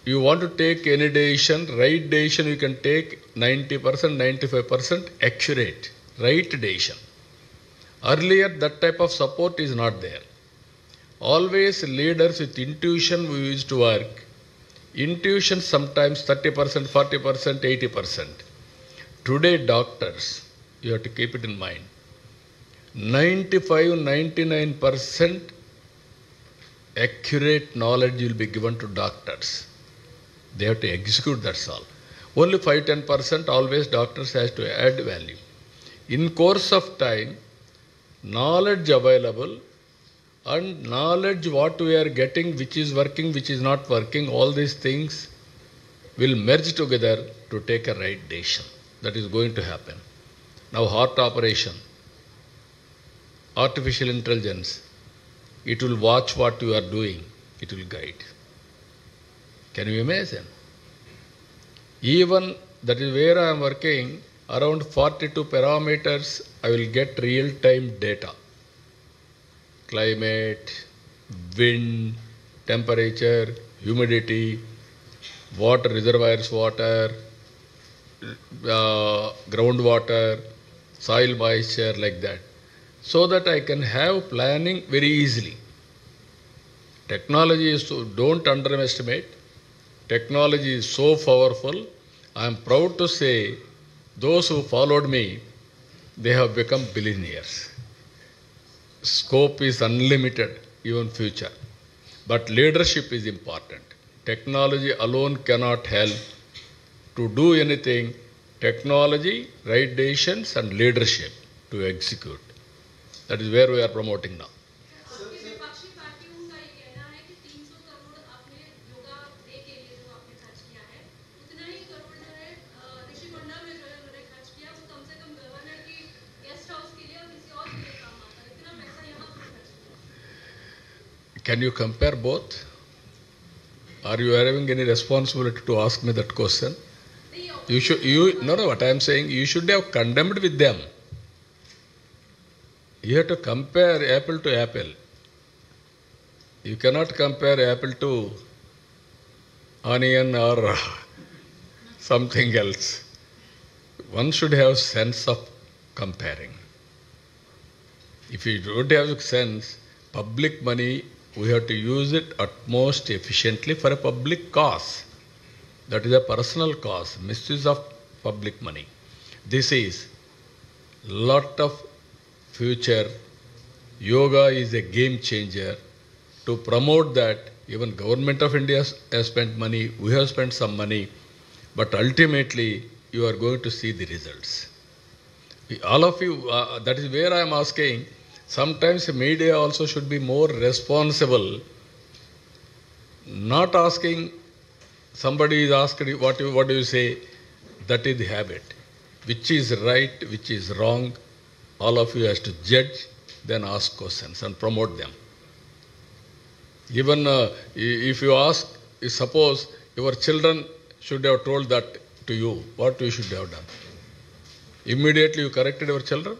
You want to take any decision, right decision you can take 90%, 95% accurate, right decision. Earlier that type of support is not there. Always leaders with intuition we used to work. Intuition sometimes 30%, 40%, 80%. Today doctors, you have to keep it in mind, 95-99% accurate knowledge will be given to doctors. They have to execute, that's all. Only 5-10% always doctors has to add value. In course of time, knowledge available and knowledge what we are getting, which is working, which is not working, all these things will merge together to take a right decision. That is going to happen. Now heart operation, artificial intelligence, it will watch what you are doing, it will guide. Can you imagine? Even that is where I am working, around 42 parameters I will get real-time data. Climate, wind, temperature, humidity, water, reservoirs water, groundwater, soil moisture, like that. So that I can have planning very easily. Technology is so, don't underestimate. Technology is so powerful. I am proud to say those who followed me, they have become billionaires. Scope is unlimited, even future. But leadership is important. Technology alone cannot help to do anything. Technology, right decisions and leadership to execute. That is where we are promoting now. आपकी विपक्षी पार्टियों का ये कहना है कि 300 करोड़ आपने yoga day के लिए जो आपने खर्च किया है, उतना ही करोड़ जो है ऋषिकोंडा में जो है उन्होंने खर्च किया, वो कम से कम गवर्नर की गेस्ट हाउस के लिए और किसी और के लिए काम आता है। इतना पैसा यहाँ क्यों खर्च किया? Can you compare both? Are you having any responsibility to ask me that question? You should. No. What I am saying, you should have condemned with them. You have to compare apple to apple. You cannot compare apple to onion or something else. One should have sense of comparing. If you don't have sense, public money, we have to use it at most efficiently for a public cause. That is a personal cause, misuse of public money. This is lot of future. Yoga is a game changer. To promote that, even Government of India has spent money, we have spent some money, but ultimately you are going to see the results. All of you, that is where I am asking, sometimes the media also should be more responsible, not asking somebody is asked what do you say, that is the habit. Which is right, which is wrong, all of you has to judge, then ask questions and promote them. Even if you ask, suppose your children should have told that to you, what you should have done? Immediately you corrected your children?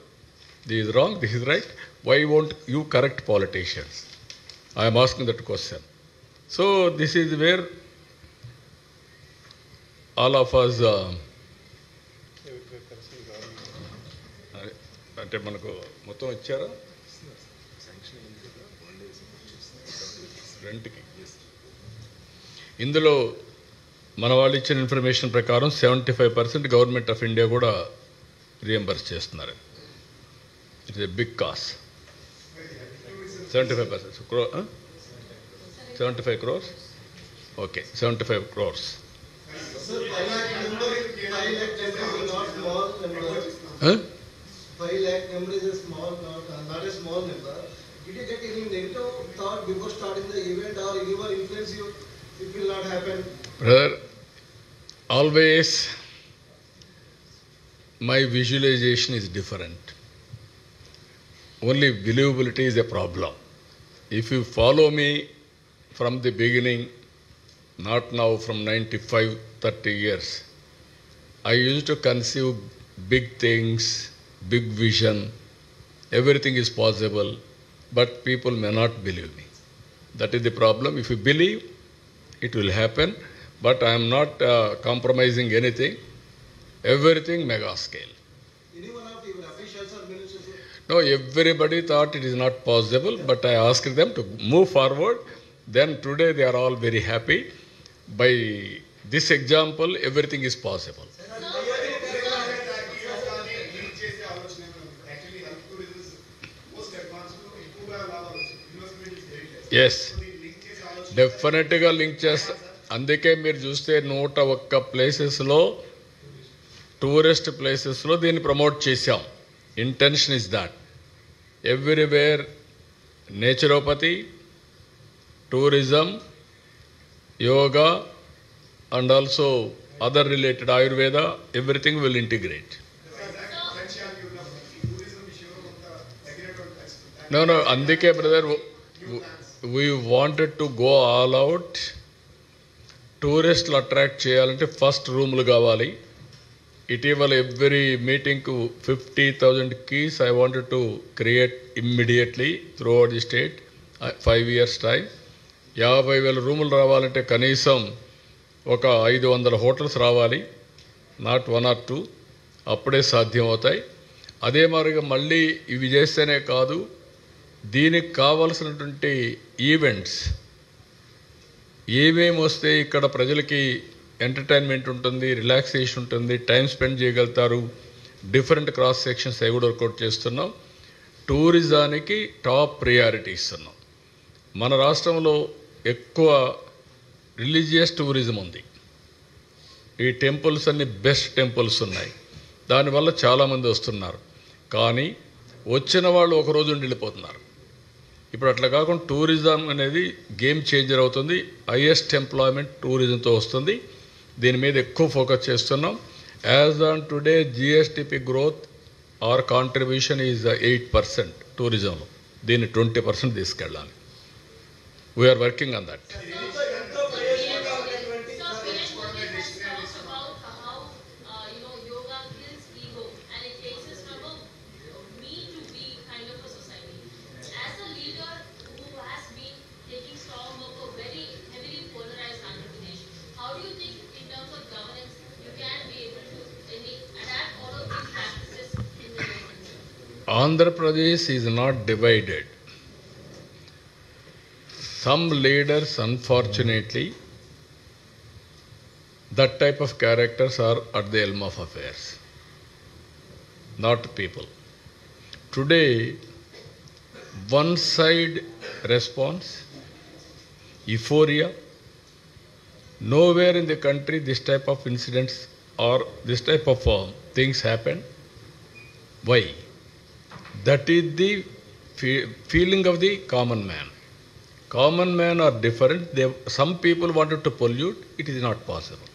This is wrong, this is right. Why won't you correct politicians? I am asking that question. So this is where all of us అంటే మనకు మొత్తం ఇచ్చారా రెంట్కి. ఇందులో మన వాళ్ళు ఇచ్చిన information ప్రకారం 75% గవర్నమెంట్ ఆఫ్ ఇండియా కూడా రియంబర్స్ చేస్తున్నారు. It's a big cost. 75%. 75 crores? Okay, 75 crores. Sir, 5 lakh number is not small number. Huh? 5 lakh number is a small, not a small number. Did you get any negative thought before starting the event, or anyone influence you? It will not happen. Brother, always my visualization is different. Only believability is a problem. If you follow me from the beginning, not now, from 95, 30 years, I used to conceive big things, big vision, everything is possible, but people may not believe me. That is the problem. If you believe, it will happen, but I am not compromising anything. Everything mega scale. Anyone of your officials or ministers? No, everybody thought it is not possible, but I asked them to move forward. Then today they are all very happy. By this example, everything is possible. Yes, డెఫినెట్గా link చేస్తా. అందుకే మీరు చూస్తే 101 ప్లేసెస్లో, tourist ప్లేసెస్లో దీన్ని promote చేశాం. Intention is that everywhere naturopathy, tourism, yoga and also other related Ayurveda, everything will integrate. No, అందుకే brother, we wanted to go all out. టూరిస్టులు అట్రాక్ట్ చేయాలంటే ఫస్ట్ రూమ్లు కావాలి. ఇటీవల every మీటింగ్కు 50,000 keys I wanted to create immediately throughout the state. 5 years time. 50,000 రూములు రావాలంటే కనీసం ఒక 500 హోటల్స్ రావాలి, నాట్ 1 or 2. అప్పుడే సాధ్యం అవుతాయి. అదే మాదిరిగా మళ్ళీ ఇవి చేస్తేనే కాదు, దీనికి కావలసినటువంటి ఈవెంట్స్ ఏమేమి వస్తే ఇక్కడ ప్రజలకి ఎంటర్టైన్మెంట్ ఉంటుంది, రిలాక్సేషన్ ఉంటుంది, టైం స్పెండ్ చేయగలుగుతారు, డిఫరెంట్ క్రాస్ సెక్షన్స్ అవి కూడా వర్కౌట్ చేస్తున్నాం. టూరిజానికి టాప్ ప్రియారిటీ ఇస్తున్నాం. మన రాష్ట్రంలో ఎక్కువ రిలీజియస్ టూరిజం ఉంది. ఈ టెంపుల్స్ అన్ని బెస్ట్ టెంపుల్స్ ఉన్నాయి, దానివల్ల చాలామంది వస్తున్నారు. కానీ వచ్చిన వాళ్ళు ఒకరోజు ఉండి వెళ్ళిపోతున్నారు. ఇప్పుడు అట్లా కాకుండా టూరిజం అనేది గేమ్ చేంజర్ అవుతుంది. హైయెస్ట్ ఎంప్లాయ్మెంట్ టూరిజంతో వస్తుంది. దీని మీద ఎక్కువ ఫోకస్ చేస్తున్నాం. As on today GSTP growth or contribution is 8% టూరిజంలో. దీన్ని 20% తీసుకెళ్ళాలి. We are working on that. Andhra Pradesh is not divided. Some leaders, unfortunately, that type of characters are at the helm of affairs, not people. Today, one side response, euphoria. Nowhere in the country this type of incidents or this type of things happen. Why? That is the feeling of the common man. Common men are different. Some people wanted to pollute. It is not possible.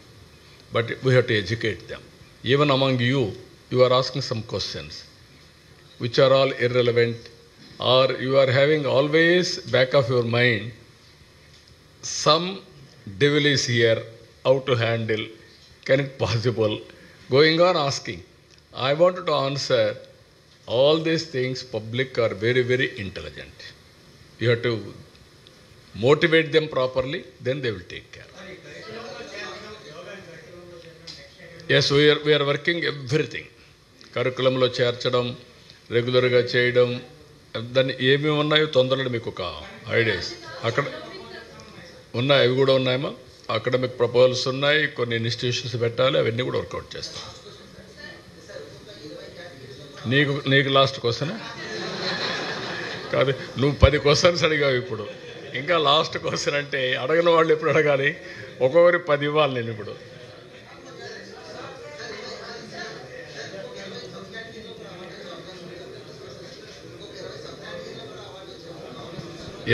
But we have to educate them. Even among you, you are asking some questions which are all irrelevant, or you are having always back of your mind some devil is here, how to handle, can it possible, going on asking. I wanted to answer. All these things, public are very, very intelligent. You have to motivate them properly, then they will take care. Yes, we are working everything. కరికులంలో చేర్చడం, రెగ్యులర్గా చేయడం, దాన్ని ఏమేమి ఉన్నాయో తొందరలో మీకు ఒక ideas అక్కడ ఉన్నాయి. అవి కూడా ఉన్నాయమ్మా. అకాడమిక్ ప్రపోజల్స్ ఉన్నాయి, కొన్ని ఇన్స్టిట్యూషన్స్ పెట్టాలి, అవన్నీ కూడా వర్కౌట్ చేస్తాం. నీకు లాస్ట్ క్వశ్చన్ కాదు, నువ్వు 10 క్వశ్చన్స్ అడిగావు. ఇప్పుడు ఇంకా లాస్ట్ క్వశ్చన్ అంటే అడగని వాళ్ళు ఎప్పుడు అడగాలి? ఒక్కొక్కరి 10 ఇవ్వాలి నేను ఇప్పుడు.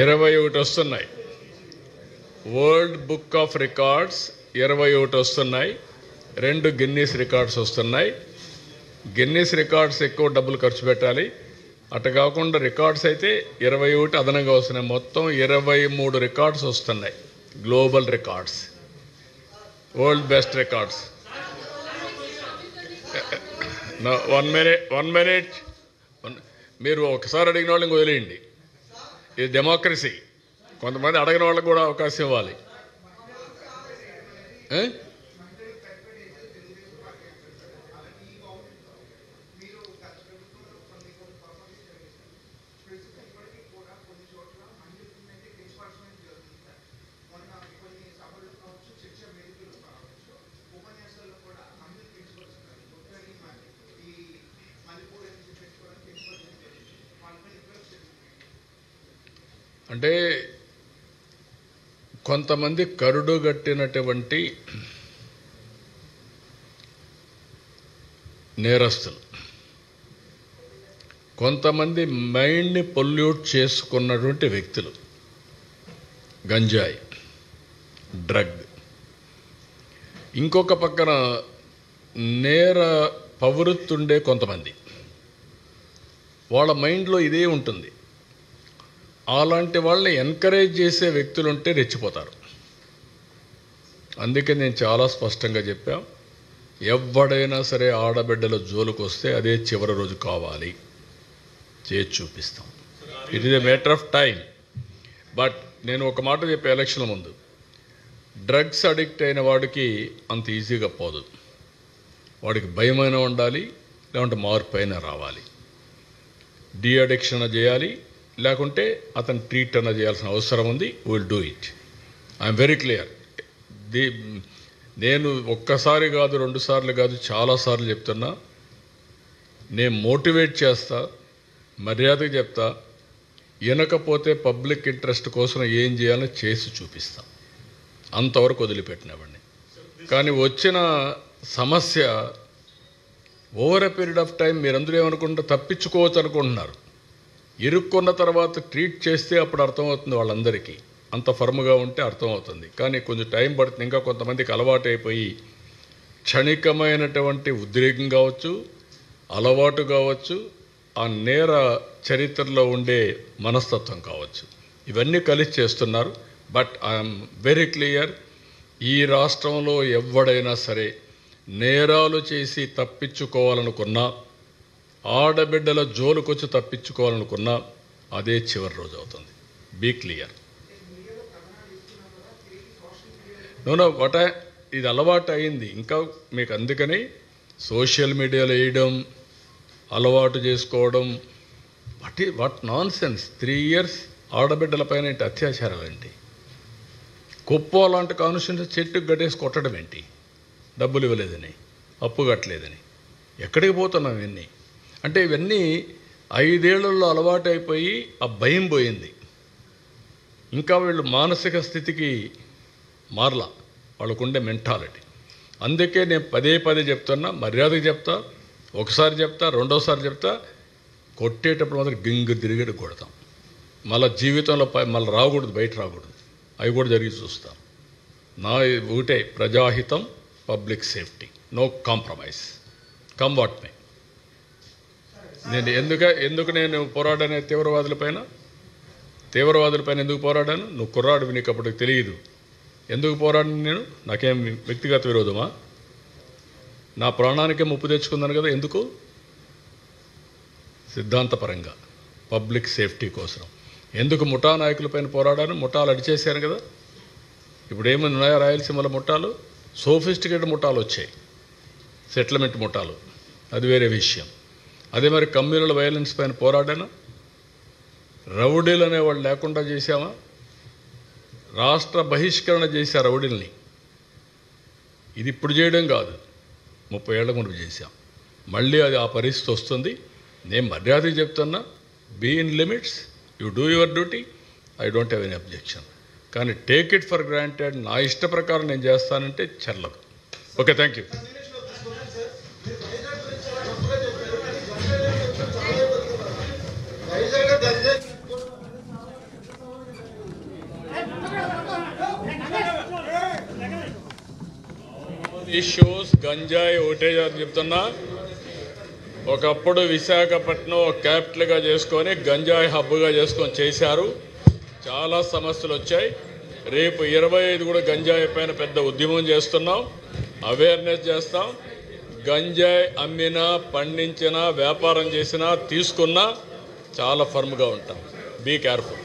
ఇరవై 21 వస్తున్నాయి. వరల్డ్ బుక్ ఆఫ్ రికార్డ్స్ 21 వస్తున్నాయి. 2 గిన్నీస్ రికార్డ్స్ వస్తున్నాయి. గిన్నీస్ రికార్డ్స్ ఎక్కువ డబ్బులు ఖర్చు పెట్టాలి. అటు కాకుండా రికార్డ్స్ అయితే 21 అదనంగా వస్తున్నాయి. మొత్తం 23 రికార్డ్స్ వస్తున్నాయి. Global records, world best records. 1 minute. మీరు ఒకసారి అడిగిన వాళ్ళు ఇంక వదిలేయండి. ఇది డెమోక్రసీ. కొంతమంది అడగిన వాళ్ళకు కూడా అవకాశం ఇవ్వాలి. అంటే కొంతమంది కరుడుగట్టినటువంటి నేరస్తులు, కొంతమంది మైండ్ని పొల్యూట్ చేసుకున్నటువంటి వ్యక్తులు, గంజాయి, డ్రగ్, ఇంకొక పక్కన నేర ప్రవృత్తుండే కొంతమంది, వాళ్ళ మైండ్లో ఇదే ఉంటుంది. అలాంటి వాళ్ళని ఎంకరేజ్ చేసే వ్యక్తులుంటే రెచ్చిపోతారు. అందుకే నేను చాలా స్పష్టంగా చెప్పా, ఎవడైనా సరే ఆడబిడ్డల జోలికి వస్తే అదే చివరి రోజు కావాలి, చేసి చూపిస్తాం. It is a matter of time. But నేను ఒక మాట చెప్పే ఎలక్షన్ల ముందు, డ్రగ్స్ అడిక్ట్ అయిన వాడికి అంత ఈజీగా పోదు. వాడికి భయమైనా ఉండాలి, లేకుంటే మార్పు అయినా రావాలి. డీ అడిక్షన్ చేయాలి, లేకుంటే అతను ట్రీట్ అన్న చేయాల్సిన అవసరం ఉంది. Will do it. I'm very clear. నేను ఒక్కసారి కాదు, 2 సార్లు కాదు, చాలాసార్లు చెప్తున్నా. నేను మోటివేట్ చేస్తా, మర్యాదగా చెప్తా. వినకపోతే పబ్లిక్ ఇంట్రెస్ట్ కోసం ఏం చేయాలో చేసి చూపిస్తా. అంతవరకు వదిలిపెట్టినవాడిని. కానీ వచ్చిన సమస్య over a period of time మీరందరూ ఏమనుకుంటారు, తప్పించుకోవచ్చు అనుకుంటున్నారు. ఇరుక్కున్న తర్వాత ట్రీట్ చేస్తే అప్పుడు అర్థమవుతుంది వాళ్ళందరికీ. అంత ఫర్మ్గా ఉంటే అర్థమవుతుంది. కానీ కొంచెం టైం పడుతుంది. ఇంకా కొంతమందికి అలవాటు అయిపోయి క్షణికమైనటువంటి ఉద్రేకం కావచ్చు, అలవాటు కావచ్చు, ఆ నేర చరిత్రలో ఉండే మనస్తత్వం కావచ్చు, ఇవన్నీ కలిసి చేస్తున్నారు. బట్ ఐఎమ్ వెరీ క్లియర్, ఈ రాష్ట్రంలో ఎవడైనా సరే నేరాలు చేసి తప్పించుకోవాలనుకున్నా, ఆడబిడ్డల జోలుకొచ్చి తప్పించుకోవాలనుకున్నా అదే చివరి రోజు అవుతుంది. Be clear. నో ఇది అలవాటు అయింది. ఇంకా మీకు అందుకని సోషల్ మీడియాలో వేయడం, అలవాటు చేసుకోవడం, వాట్ నాన్ సెన్స్. 3 years ఆడబిడ్డల పైన ఏంటి అత్యాచారాలండి? కుప్పో లాంటి కాన్స్టిట్యూన్సీ చెట్టుకు గట్టేసి కొట్టడం ఏంటి? డబ్బులు ఇవ్వలేదని, అప్పు కట్టలేదని. ఎక్కడికి పోతున్నాం ఇవన్నీ? అంటే ఇవన్నీ 5 ఏళ్లలో అలవాటు అయిపోయి ఆ భయం పోయింది. ఇంకా వీళ్ళు మానసిక స్థితికి మారలా, వాళ్ళకుండే మెంటాలిటీ. అందుకే నేను పదే చెప్తున్నా, మర్యాదగా చెప్తా, ఒకసారి చెప్తా, రెండోసారి చెప్తా, కొట్టేటప్పుడు మాత్రం గింగు తిరిగేటి కొడతాం. మళ్ళీ జీవితంలో మళ్ళీ రాకూడదు, బయట రాకూడదు. అవి కూడా జరిగి చూస్తాం. నా ఒకటే ప్రజాహితం, public safety, no compromise, come what may. నేను ఎందుకు నేను పోరాడాను తీవ్రవాదులపైన ఎందుకు పోరాడాను? నువ్వు కుర్రాడివి, నీకు అప్పటికి తెలియదు. ఎందుకు పోరాడిన నేను? నాకేం వ్యక్తిగత విరోధమా? నా ప్రాణానికే ముప్పు తెచ్చుకున్నాను కదా. ఎందుకు? సిద్ధాంతపరంగా, పబ్లిక్ సేఫ్టీ కోసం. ఎందుకు ముఠా నాయకులపైన పోరాడాను? ముఠాలు అడిచేశాను కదా. ఇప్పుడు ఏమైనా ఉన్నాయా రాయలసీమలో ముఠాలు? సోఫిస్టికేటెడ్ ముఠాలు వచ్చాయి, సెటిల్మెంట్ ముఠాలు, అది వేరే విషయం. అదే మరి కమ్యూనల్ వైలెన్స్ పైన పోరాడాను. రౌడీలు అనేవాళ్ళు లేకుండా చేశామా? రాష్ట్ర బహిష్కరణ చేశా రౌడీల్ని. ఇది ఇప్పుడు చేయడం కాదు, 30 ఏళ్ల ముందు చేశాం. మళ్ళీ అది ఆ పరిస్థితి వస్తుంది. నేను మర్యాదగా చెప్తున్నా, be in limits, you do your duty, I don't have any objection. కానీ టేక్ ఇట్ ఫర్ గ్రాంటెడ్, నా ఇష్ట ప్రకారం నేను చేస్తానంటే చెల్లదు. Okay, thank you. ఇష్యూస్ గంజాయి ఒకటే చెప్తున్నా. ఒకప్పుడు విశాఖపట్నం క్యాపిటల్గా చేసుకొని గంజాయి హబ్గా చేసుకొని చేశారు. చాలా సమస్యలు వచ్చాయి. రేపు 25 కూడా గంజాయి పైన పెద్ద ఉద్యమం చేస్తున్నాం, అవేర్నెస్ చేస్తాం. గంజాయి అమ్మినా, పండించినా, వ్యాపారం చేసినా, తీసుకున్నా చాలా ఫర్మ్గా ఉంటాం. Be careful.